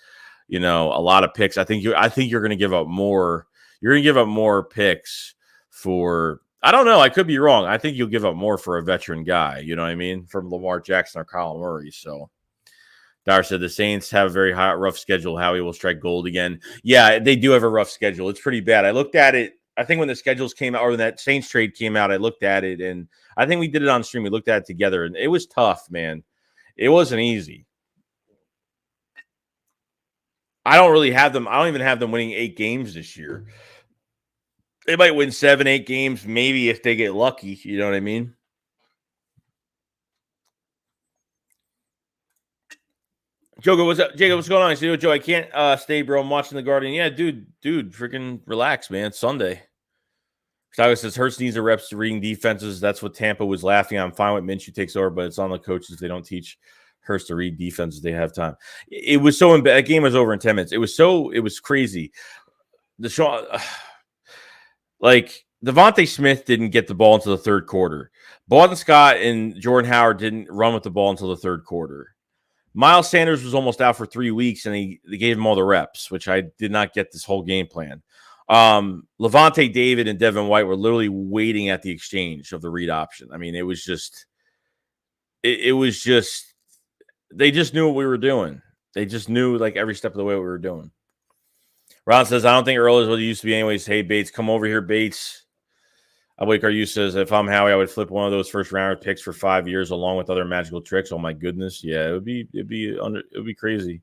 a lot of picks. I think you're going to give up more. You're going to give up more picks for. I don't know. I could be wrong. I think you'll give up more for a veteran guy. You know what I mean? From Lamar Jackson or Kyle Murray. So, Dyer said the Saints have a very rough schedule. Howie will strike gold again. Yeah, they do have a rough schedule. It's pretty bad. I looked at it. I think when the schedules came out, or when that Saints trade came out, I looked at it, and I think we did it on stream. We looked at it together, and it was tough, man. It wasn't easy. I don't even have them winning 8 games this year. They might win 7-8 games, maybe if they get lucky. You know what I mean? Joe, what's up? Jacob, what's going on? I said, Joe, I can't stay, bro. I'm watching the Guardian. Yeah, dude, freaking relax, man. It's Sunday. Chicago says Hurts needs the reps to reading defenses. That's what Tampa was laughing at. I'm fine with Minshew takes over, but it's on the coaches. They don't teach Hurts to read defenses. They have time. It was so that game was over in 10 minutes. It was crazy. Like Devontae Smith didn't get the ball until the third quarter. Baldwin Scott and Jordan Howard didn't run with the ball until the third quarter. Miles Sanders was almost out for 3 weeks, and they gave him all the reps, which I did not get this whole game plan. Levante David and Devin White were literally waiting at the exchange of the read option. I mean, it was just they just knew what we were doing. They just knew like every step of the way what we were doing. Ron says, I don't think Earl is what he used to be anyways. Hey, Bates, come over here, Bates. Wake Are You says, if I'm Howie, I would flip one of those first rounder picks for 5 years along with other magical tricks. Oh my goodness. Yeah, it would be crazy.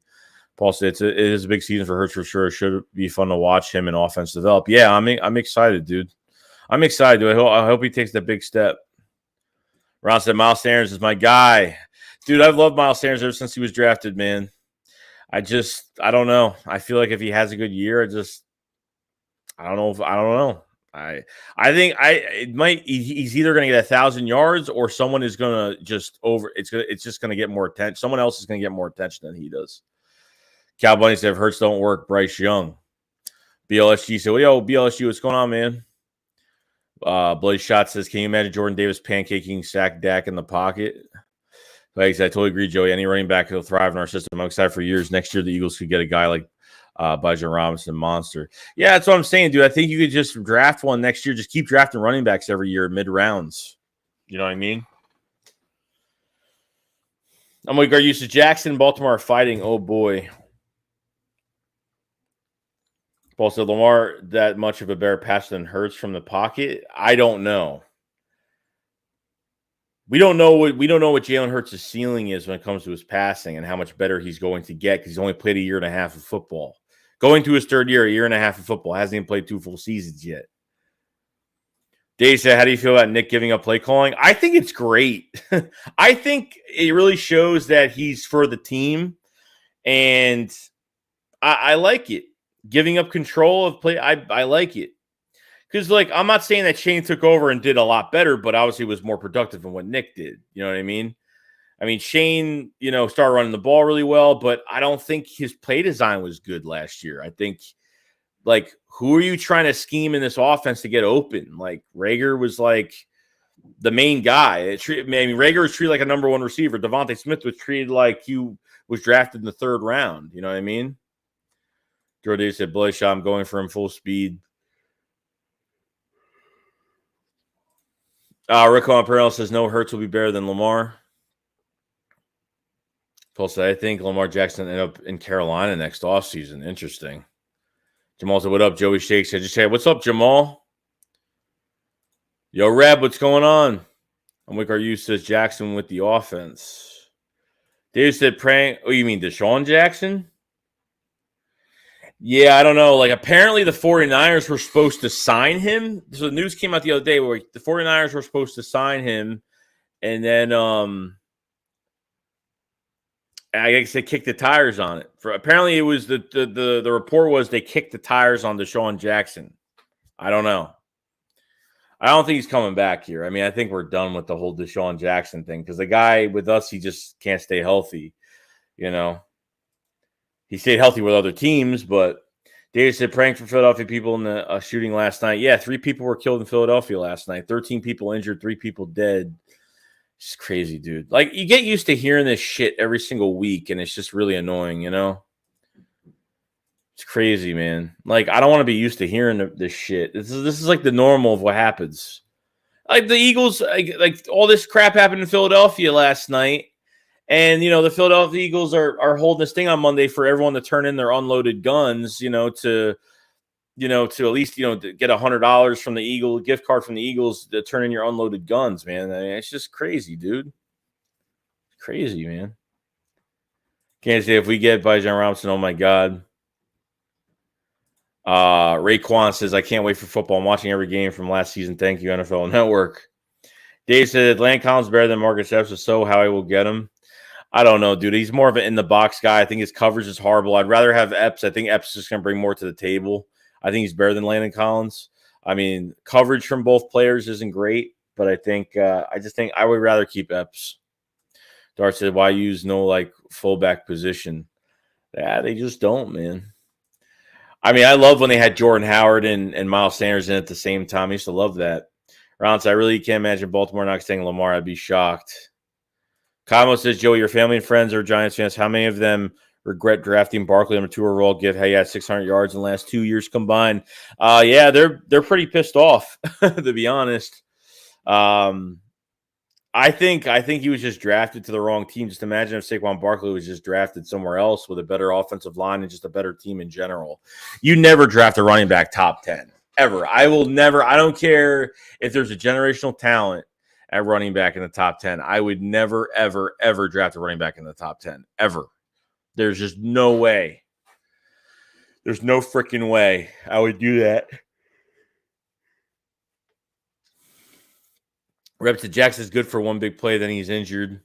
Paul said it is a big season for Hurts for sure. It should be fun to watch him in offense develop. Yeah, I'm excited, dude. I'm excited, dude. I hope he takes that big step. Ron said, Miles Sanders is my guy. Dude, I've loved Miles Sanders ever since he was drafted, man. I don't know. I feel like if he has a good year, I don't know. I think he's either going to get 1,000 yards or someone is going to it's just going to get more attention. Someone else is going to get more attention than he does. Cal Bunny said, if Hurts don't work, Bryce Young. BLSG said, well, yo, BLSG, what's going on, man? Bloody Shot says, can you imagine Jordan Davis pancaking sack Dak in the pocket? Like I said, I totally agree, Joey. Any running back will thrive in our system. I'm excited for years. Next year, the Eagles could get a guy like Bijan Robinson, monster. Yeah, that's what I'm saying, dude. I think you could just draft one next year. Just keep drafting running backs every year, mid-rounds. You know what I mean? I'm like, are you to Jackson and Baltimore are fighting? Oh, boy. Paul said, Lamar that much of a better passer than Hurts from the pocket? I don't know. We don't know what Jalen Hurts' ceiling is when it comes to his passing and how much better he's going to get because he's only played a year and a half of football. Going to his third year, a year and a half of football. Hasn't even played 2 full seasons yet. Dave said, how do you feel about Nick giving up play calling? I think it's great. I think it really shows that he's for the team, and I like it. Giving up control of play, I like it. Because, like, I'm not saying that Shane took over and did a lot better, but obviously was more productive than what Nick did. You know what I mean? I mean, Shane, started running the ball really well, but I don't think his play design was good last year. I think, like, who are you trying to scheme in this offense to get open? Like, Rager was, like, the main guy. Rager was treated like a number 1 receiver. Devontae Smith was treated like he was drafted in the 3rd round. You know what I mean? Jordan said, Bloody Shot, I'm going for him full speed. Rico Apparel says, no, Hurts will be better than Lamar. Paul said, I think Lamar Jackson end up in Carolina next offseason. Interesting. Jamal said, what up, Joey Shakes? I just said, what's up, Jamal? Yo, Reb, what's going on? I'm like, are you says Jackson with the offense? Dave said, praying. Oh, you mean Deshaun Jackson? Yeah, I don't know. Like, apparently the 49ers were supposed to sign him. So the news came out the other day where the 49ers were supposed to sign him. And then I guess they kicked the tires on it. Apparently it was the report was they kicked the tires on Deshaun Jackson. I don't know. I don't think he's coming back here. I mean, I think we're done with the whole Deshaun Jackson thing because the guy with us, he just can't stay healthy, He stayed healthy with other teams, but David said praying for Philadelphia people in the shooting last night. Yeah, 3 people were killed in Philadelphia last night. 13 people injured, 3 people dead. It's crazy, dude. Like, you get used to hearing this shit every single week, and it's just really annoying, It's crazy, man. Like, I don't want to be used to hearing this shit. This is like the normal of what happens. Like, the Eagles, like all this crap happened in Philadelphia last night. And, the Philadelphia Eagles are holding this thing on Monday for everyone to turn in their unloaded guns, to at least, to get $100 from the Eagle gift card from the Eagles to turn in your unloaded guns, man. I mean, it's just crazy, dude. It's crazy, man. Can't say if we get Bijan Robinson, oh my God. Raekwon says, I can't wait for football. I'm watching every game from last season. Thank you, NFL Network. Dave said, Lane Collins better than Marcus Epps, so how I will get him. I don't know, dude. He's more of an in-the-box guy. I think his coverage is horrible. I'd rather have Epps. I think Epps is just going to bring more to the table. I think he's better than Landon Collins. I mean, coverage from both players isn't great, but I just think I would rather keep Epps. Dart said, why use no, like, fullback position? Yeah, they just don't, man. I mean, I love when they had Jordan Howard and Miles Sanders in at the same time. I used to love that. Rounds, I really can't imagine Baltimore not extending Lamar. I'd be shocked. Kamo says, Joey, your family and friends are Giants fans. How many of them regret drafting Barkley number 2 overall? Give he had 600 yards in the last 2 years combined. Yeah, they're pretty pissed off, to be honest. I think he was just drafted to the wrong team. Just imagine if Saquon Barkley was just drafted somewhere else with a better offensive line and just a better team in general. You never draft a running back top 10, ever. I don't care if there's a generational talent at running back in the top 10. I would never, ever, ever draft a running back in the top 10, ever. There's just no way. There's no freaking way I would do that. Rep to Jackson is good for one big play, then he's injured.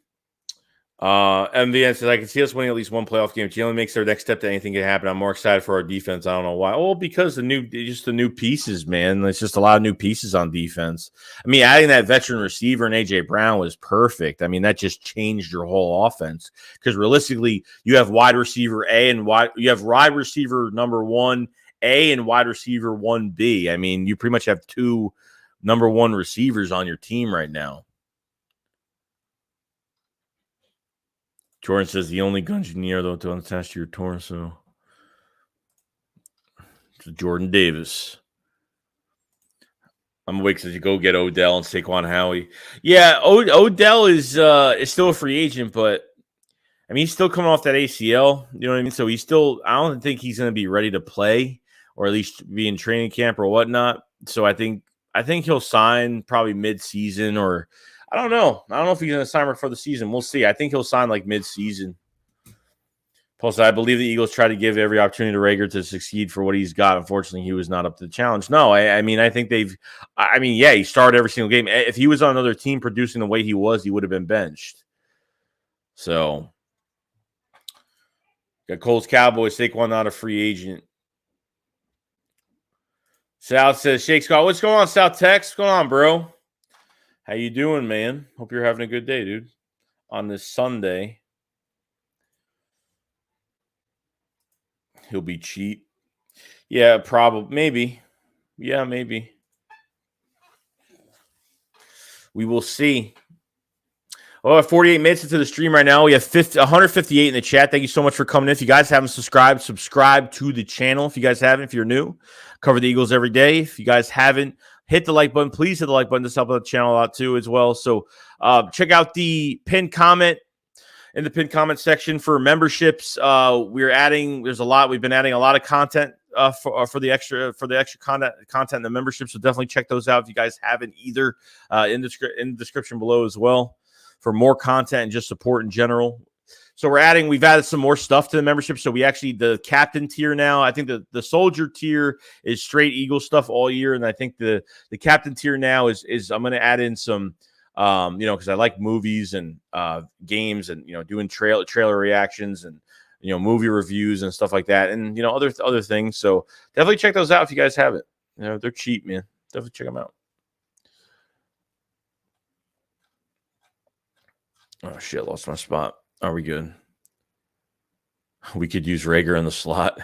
MVN says, I can see us winning at least one playoff game. Jalen makes their next step to anything can happen. I'm more excited for our defense. I don't know why. Well, because the new pieces, man. It's just a lot of new pieces on defense. I mean, adding that veteran receiver and A.J. Brown was perfect. I mean, that just changed your whole offense. Because realistically, you have wide receiver A and you have wide receiver number 1A and wide receiver 1B. I mean, you pretty much have 2 number 1 receivers on your team right now. Jordan says the only Gungeoneer, though, to unattach to your torso. It's Jordan Davis. I'm awake says you go get Odell and Saquon Howie. Yeah, Odell is still a free agent, but I mean he's still coming off that ACL. You know what I mean? So he's still. I don't think he's going to be ready to play, or at least be in training camp or whatnot. So I think he'll sign probably mid-season, or I don't know. I don't know if he's going to sign before the season. We'll see. I think he'll sign like mid-season. Plus, I believe the Eagles try to give every opportunity to Rager to succeed for what he's got. Unfortunately, he was not up to the challenge. No, I mean, I think yeah, he started every single game. If he was on another team producing the way he was, he would have been benched. So, got Colts Cowboys. Saquon not a free agent. Sal says, Shake Squad. What's going on, South Tex? What's going on, bro? How you doing, man? Hope you're having a good day, dude, on this Sunday. He'll be cheap. Yeah, probably. Maybe. Yeah, maybe. We will see. Oh, 48 minutes into the stream right now. We have 158 in the chat. Thank you so much for coming in. If you guys haven't subscribe to the channel. If you guys haven't, if you're new, cover the Eagles every day. If you guys haven't, hit the like button. Please hit the like button. This helps out the channel a lot too as well. So check out the pinned comment in the pinned comment section for memberships. There's a lot. We've been adding a lot of content for the extra content in the membership. So definitely check those out if you guys haven't either, in the description below as well for more content and just support in general. So we've added some more stuff to the membership. So the captain tier now, I think the soldier tier is straight Eagle stuff all year. And I think the captain tier now is I'm going to add in some, because I like movies and games and, doing trailer reactions and, movie reviews and stuff like that. And, other things. So definitely check those out if you guys have it. They're cheap, man. Definitely check them out. Oh, shit. Lost my spot. Are we good? We could use Rager in the slot.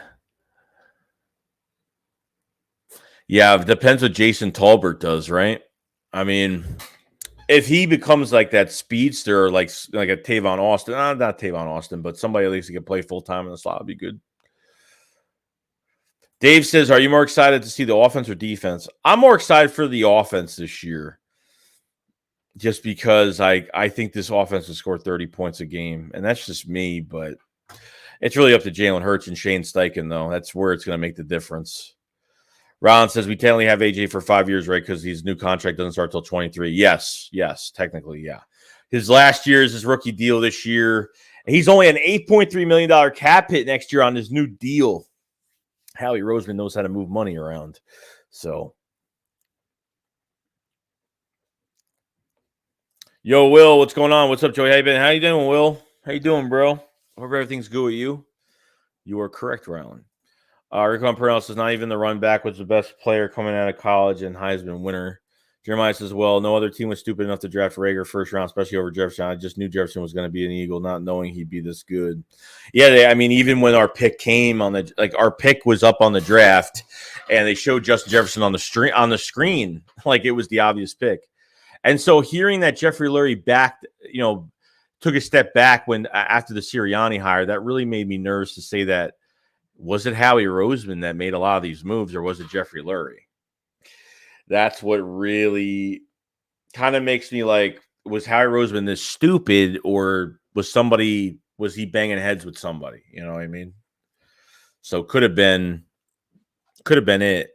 Yeah, it depends what Jason Tolbert does, right? I mean, if he becomes like that speedster, like a Tavon Austin, not Tavon Austin, but somebody at least who can play full-time in the slot would be good. Dave says, are you more excited to see the offense or defense? I'm more excited for the offense this year. Just because I think this offense will score 30 points a game. And that's just me, but it's really up to Jalen Hurts and Shane Steichen, though. That's where it's going to make the difference. Ron says, we technically have AJ for 5 years, right? Because his new contract doesn't start till 23. Yes, technically, yeah. His last year is his rookie deal this year. He's only an $8.3 million cap hit next year on his new deal. Howie Roseman knows how to move money around. So, yo, Will, what's going on? What's up, Joey? How you doing, Will? How you doing, bro? Hope everything's good with you. You are correct, Rylan. Rickon Pernell says not even the run back was the best player coming out of college and Heisman winner. Jeremiah says, well, no other team was stupid enough to draft Rager first round, especially over Jefferson. I just knew Jefferson was going to be an Eagle, not knowing he'd be this good. Yeah, even when our pick came our pick was up on the draft, and they showed Justin Jefferson on the screen, like it was the obvious pick. And so hearing that Jeffrey Lurie took a step back after the Sirianni hire, that really made me nervous to say that. Was it Howie Roseman that made a lot of these moves, or was it Jeffrey Lurie? That's what really kind of makes me like, was Howie Roseman this stupid, or was he banging heads with somebody? You know what I mean? So could have been it.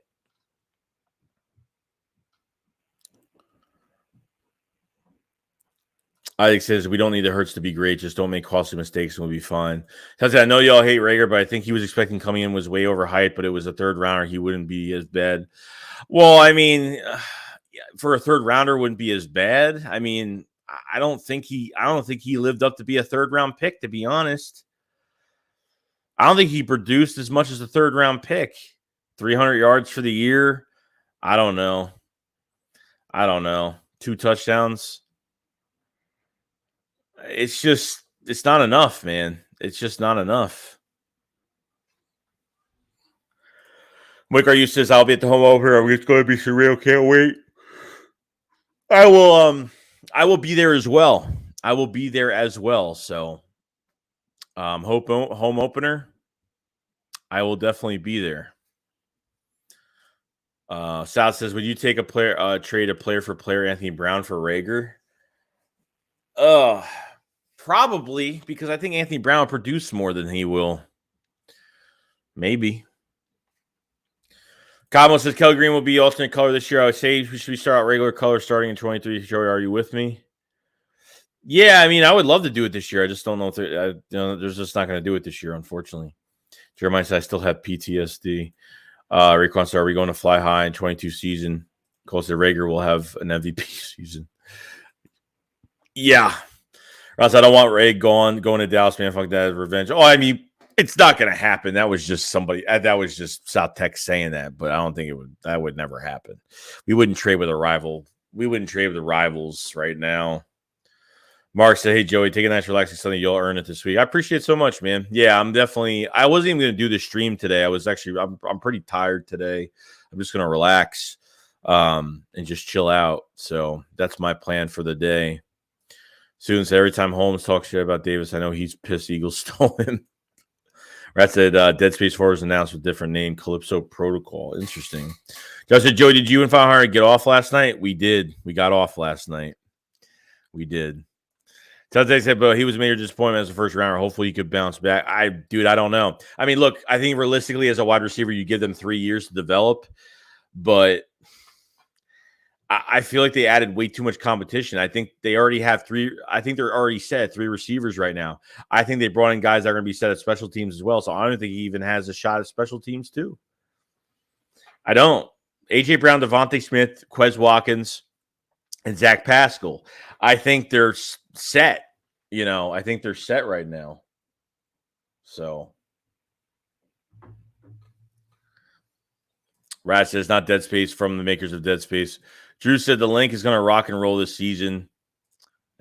Alex says, we don't need the Hurts to be great. Just don't make costly mistakes and we'll be fine. I know y'all hate Rager, but I think he was expecting coming in was way overhyped, but it was a third rounder. He wouldn't be as bad. Well, for a third rounder wouldn't be as bad. I don't think he lived up to be a third round pick, to be honest. I don't think he produced as much as a third round pick. 300 yards for the year. I don't know. 2 touchdowns. It's not enough, man. It's just not enough. Mike Are you says, I'll be at the home opener. It's going to be surreal. Can't wait. I will be there as well. So, home opener. I will definitely be there. South says, would you take trade a player for player Anthony Brown for Rager? Probably, because I think Anthony Brown will produce more than he will. Maybe. Cabo says Kelly Green will be alternate color this year. I would say we should start out regular color starting in 23. Joey, are you with me? Yeah, I would love to do it this year. I just don't know if they're just not going to do it this year, unfortunately. Jeremiah says I still have PTSD. Raekwon said, are we going to fly high in 22 season? Cole said Rager will have an MVP season. Yeah. Ross, I don't want Ray going to Dallas, man. Fuck that, revenge. It's not going to happen. That was just somebody. That was just South Tech saying that, but I don't think that would never happen. We wouldn't trade with a rival. We wouldn't trade with the rivals right now. Mark said, hey, Joey, take a nice relaxing Sunday. You'll earn it this week. I appreciate it so much, man. Yeah, I wasn't even going to do the stream today. I'm pretty tired today. I'm just going to relax and just chill out. So that's my plan for the day. Students said, every time Holmes talks shit about Davis, I know he's pissed Eagles stole him. Rat said, Dead Space 4 was announced with a different name, Calypso Protocol. Interesting. Josh said, Joey, did you and 500 get off last night? We did. We got off last night. We did. Telltale said, but he was a major disappointment as a first rounder. Hopefully he could bounce back. I don't know. Look, I think realistically as a wide receiver, you give them 3 years to develop, but I feel like they added way too much competition. I think they already have 3. I think they're already set at 3 receivers right now. I think they brought in guys that are going to be set at special teams as well. So I don't think he even has a shot at special teams too. I don't. A.J. Brown, Devontae Smith, Quez Watkins, and Zach Pascal. I think they're set. I think they're set right now. So. Rat says, not Dead Space, from the makers of Dead Space. Drew said the link is going to rock and roll this season.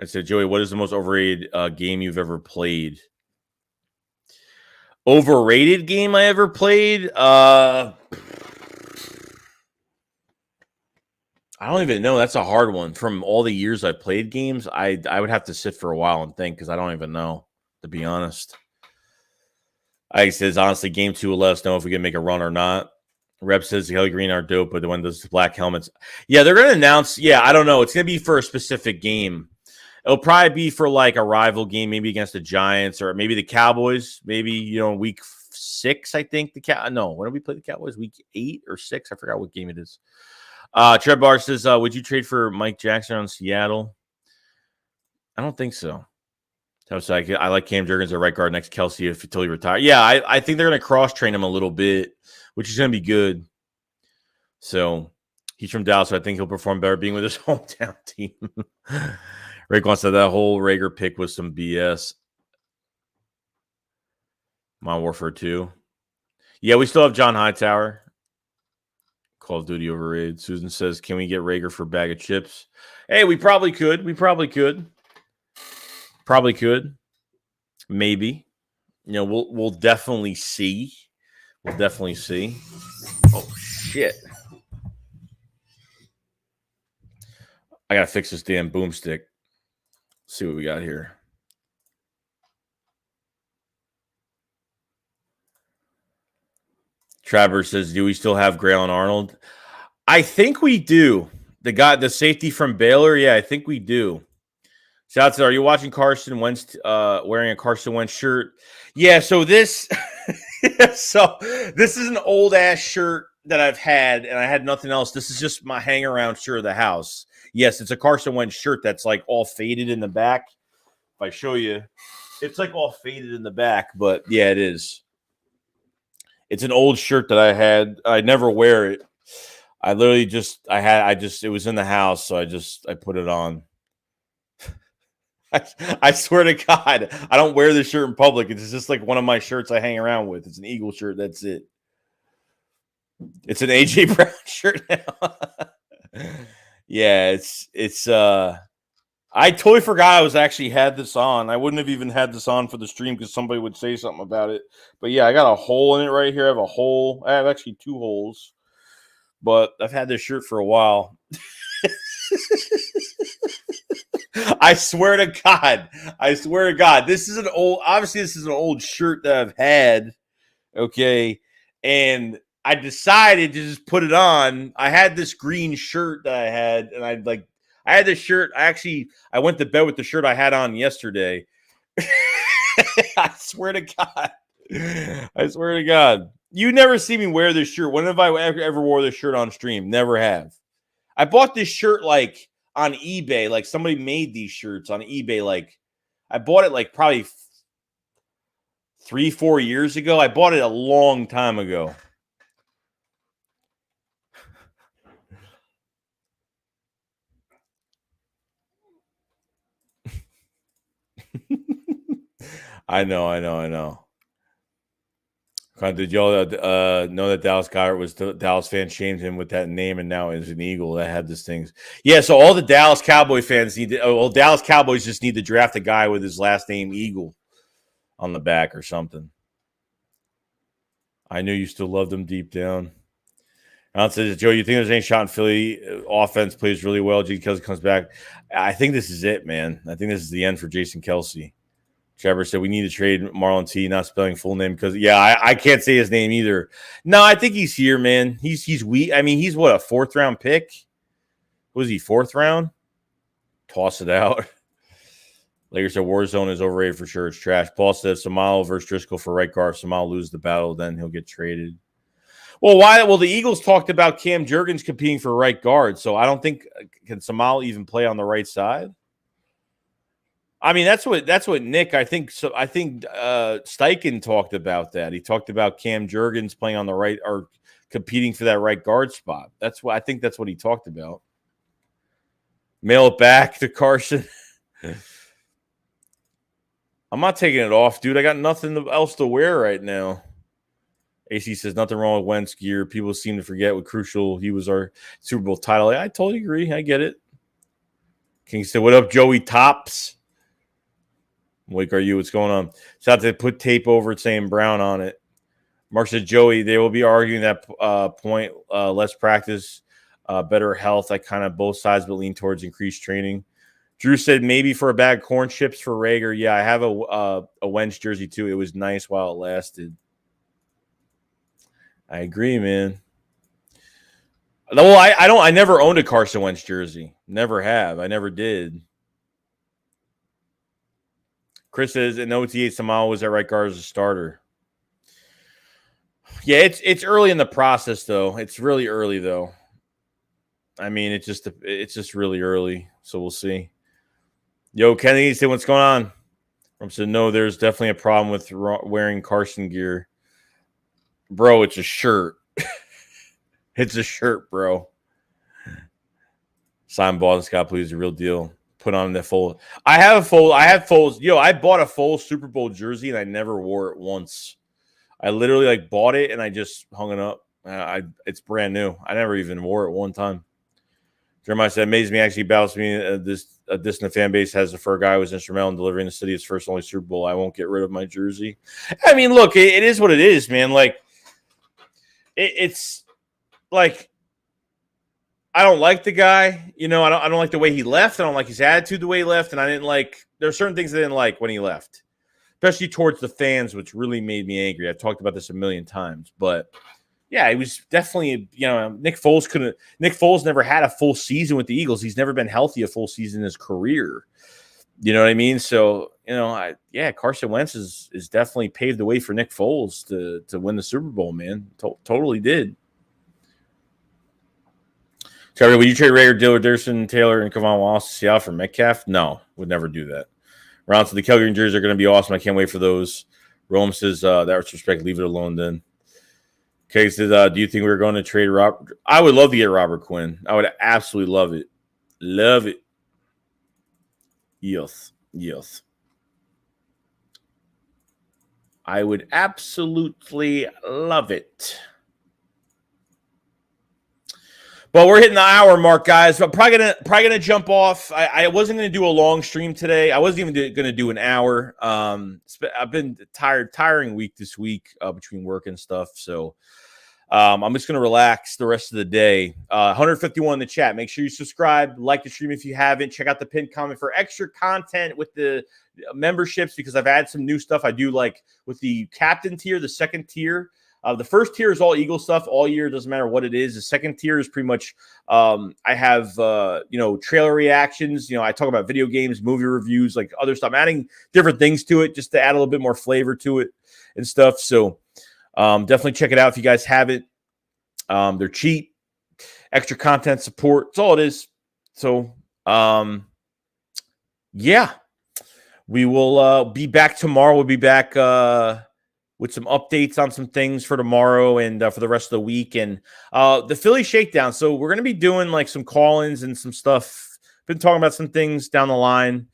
I said, Joey, what is the most overrated game you've ever played? Overrated game I ever played? I don't even know. That's a hard one. From all the years I played games, I would have to sit for a while and think because I don't even know, to be honest. I says, honestly, game 2 will let us know if we can make a run or not. Rep says the Kelly Green are dope, but the one those black helmets. Yeah, they're going to announce. Yeah, I don't know. It's going to be for a specific game. It'll probably be for like a rival game, maybe against the Giants or maybe the Cowboys. Maybe, week 6, I think. No, when did we play the Cowboys? Week 8 or 6? I forgot what game it is. Trev Bar says, would you trade for Mike Jackson on Seattle? I don't think so. I like Cam Jurgens at right guard next Kelsey until he retires. Yeah, I think they're going to cross-train him a little bit which is going to be good. So he's from Dallas, so I think he'll perform better being with his hometown team. Rick wants that whole Rager pick was some BS. Modern Warfare 2. Yeah, we still have John Hightower. Call of Duty overrated. Susan says, can we get Rager for a bag of chips? Hey, we probably could. Probably could. Maybe. You know, we'll definitely see. We'll definitely see. Oh, shit. I got to fix this damn boomstick. Let's see what we got here. Travers says, do we still have Graylin Arnold? I think we do. The safety from Baylor, yeah, I think we do. Shouts out, are you watching Carson Wentz wearing a Carson Wentz shirt? Yeah, so this this is an old ass shirt that I've had, and I had nothing else. This is just my hang around shirt of the house. Yes, it's a Carson Wentz shirt that's like all faded in the back. If I show you, it's like all faded in the back, but yeah, it is. It's an old shirt that I had. I never wear it. I literally it was in the house, so I put it on. I swear to God, I don't wear this shirt in public. It's just like one of my shirts I hang around with. It's an Eagle shirt. That's it. It's an AJ Brown shirt now. Yeah, it's I totally forgot I actually had this on. I wouldn't have even had this on for the stream because somebody would say something about it. But yeah, I got a hole in it right here. I have a hole. I have actually 2 holes. But I've had this shirt for a while. I swear to God. This is an old shirt that I've had. Okay. And I decided to just put it on. I had this green shirt that I had, and I had this shirt. I went to bed with the shirt I had on yesterday. I swear to God. You never see me wear this shirt. When have I ever wore this shirt on stream? Never have. I bought this shirt like on eBay. Like somebody made these shirts on eBay. Like I bought it like probably 3-4 years ago. I bought it a long time ago. I know. Did y'all know that Dallas Goddard was the Dallas fans shamed him with that name, and now is an Eagle that had this things? Yeah, so all the Dallas Cowboy fans Dallas Cowboys just need to draft a guy with his last name Eagle on the back or something. I knew you still loved him deep down. Alan says, Joe, you think there's any shot in Philly? Offense plays really well. Jason Kelce comes back. I think this is it, man. I think this is the end for Jason Kelce. Trevor said we need to trade Marlon T, not spelling full name because I can't say his name either. No, I think he's here, man. He's weak. I mean, he's what, a 4th round pick? Was he 4th round? Toss it out. Lakers said Warzone is overrated for sure. It's trash. Paul said Samalo versus Driscoll for right guard. If Samalo loses the battle, then he'll get traded. Well, why? Well, the Eagles talked about Cam Jurgens competing for right guard, so I don't think can Samalo even play on the right side. I mean, that's what Nick. I think Steichen talked about that. He talked about Cam Jurgens playing on the right or competing for that right guard spot. I think that's what he talked about. Mail it back to Carson. I'm not taking it off, dude. I got nothing else to wear right now. AC says nothing wrong with Wentz gear. People seem to forget what crucial he was our Super Bowl title. I totally agree. I get it. King said, "What up, Joey Tops?" Wake, are you? What's going on? Shout out to put tape over it saying Brown on it. Mark said, Joey, they will be arguing that point. Less practice, better health. I kind of both sides, but lean towards increased training. Drew said maybe for a bag of corn chips for Rager. Yeah, I have a Wentz jersey too. It was nice while it lasted. I agree, man. Well, I never owned a Carson Wentz jersey. Never have. I never did. Chris says in OTA Samalo was at right guard as a starter. Yeah, it's early in the process though. It's really early though. I mean, it's just really early, so we'll see. Yo, Kennedy said, "What's going on?" From said, "No, there's definitely a problem with wearing Carson gear, bro. It's a shirt. It's a shirt, bro. Sign Boston Scott, please. The real deal. Put on the full. I have Foles. Yo, I bought a full Super Bowl jersey and I never wore it once. I literally like bought it and I just hung it up. It's brand new. I never even wore it one time. Jeremiah said, "Amazes me, actually battles me. A distant fan base has a fur guy who was instrumental in delivering the city's first only Super Bowl. I won't get rid of my jersey." I mean, look, it is what it is, man. Like, it's like I don't like the guy. You know, I don't like the way he left. I don't like his attitude the way he left, and I didn't like. There are certain things I didn't like when he left, especially towards the fans, which really made me angry. I've talked about this a million times, but. Yeah, he was definitely, you know, Nick Foles never had a full season with the Eagles. He's never been healthy a full season in his career. You know what I mean? So, you know, Carson Wentz is definitely paved the way for Nick Foles to win the Super Bowl, man. Totally did. Trevor, would you trade Rager, Dillard, Durson, Taylor, and Kevon Wallace to Seattle for Metcalf? No, would never do that. Round to the Calgary Rangers are going to be awesome. I can't wait for those. Rome says, that respect, leave it alone then. Okay, says, do you think we were going to trade Robert? I would love to get Robert Quinn. I would absolutely love it. Love it. Yes. I would absolutely love it. But we're hitting the hour mark, guys. I'm probably gonna jump off. I wasn't gonna do a long stream today. I wasn't even gonna do an hour. I've been tiring week this week between work and stuff. So I'm just gonna relax the rest of the day. 151 in the chat. Make sure you subscribe, like the stream if you haven't. Check out the pinned comment for extra content with the memberships because I've added some new stuff. I do like with the captain tier, the second tier. The first tier is all Eagle stuff all year. Doesn't matter what it is. The second tier is pretty much I have, trailer reactions. You know, I talk about video games, movie reviews, like other stuff. I'm adding different things to it just to add a little bit more flavor to it and stuff. So definitely check it out if you guys haven't. They're cheap. Extra content support. That's all it is. So, yeah. We will be back tomorrow. We'll be back with some updates on some things for tomorrow and for the rest of the week. And the Philly Shakedown. So we're going to be doing like some call-ins and some stuff. Been talking about some things down the line.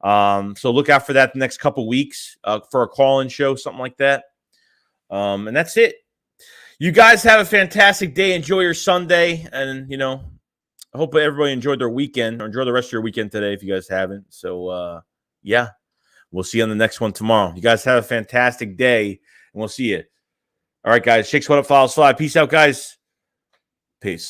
So look out for that the next couple weeks for a call-in show, something like that. And that's it. You guys have a fantastic day. Enjoy your Sunday. And, you know, I hope everybody enjoyed their weekend or enjoy the rest of your weekend today if you guys haven't. So, yeah, we'll see you on the next one tomorrow. You guys have a fantastic day. And we'll see you. All right, guys. Shake Squad up, follows fly. Peace out, guys. Peace.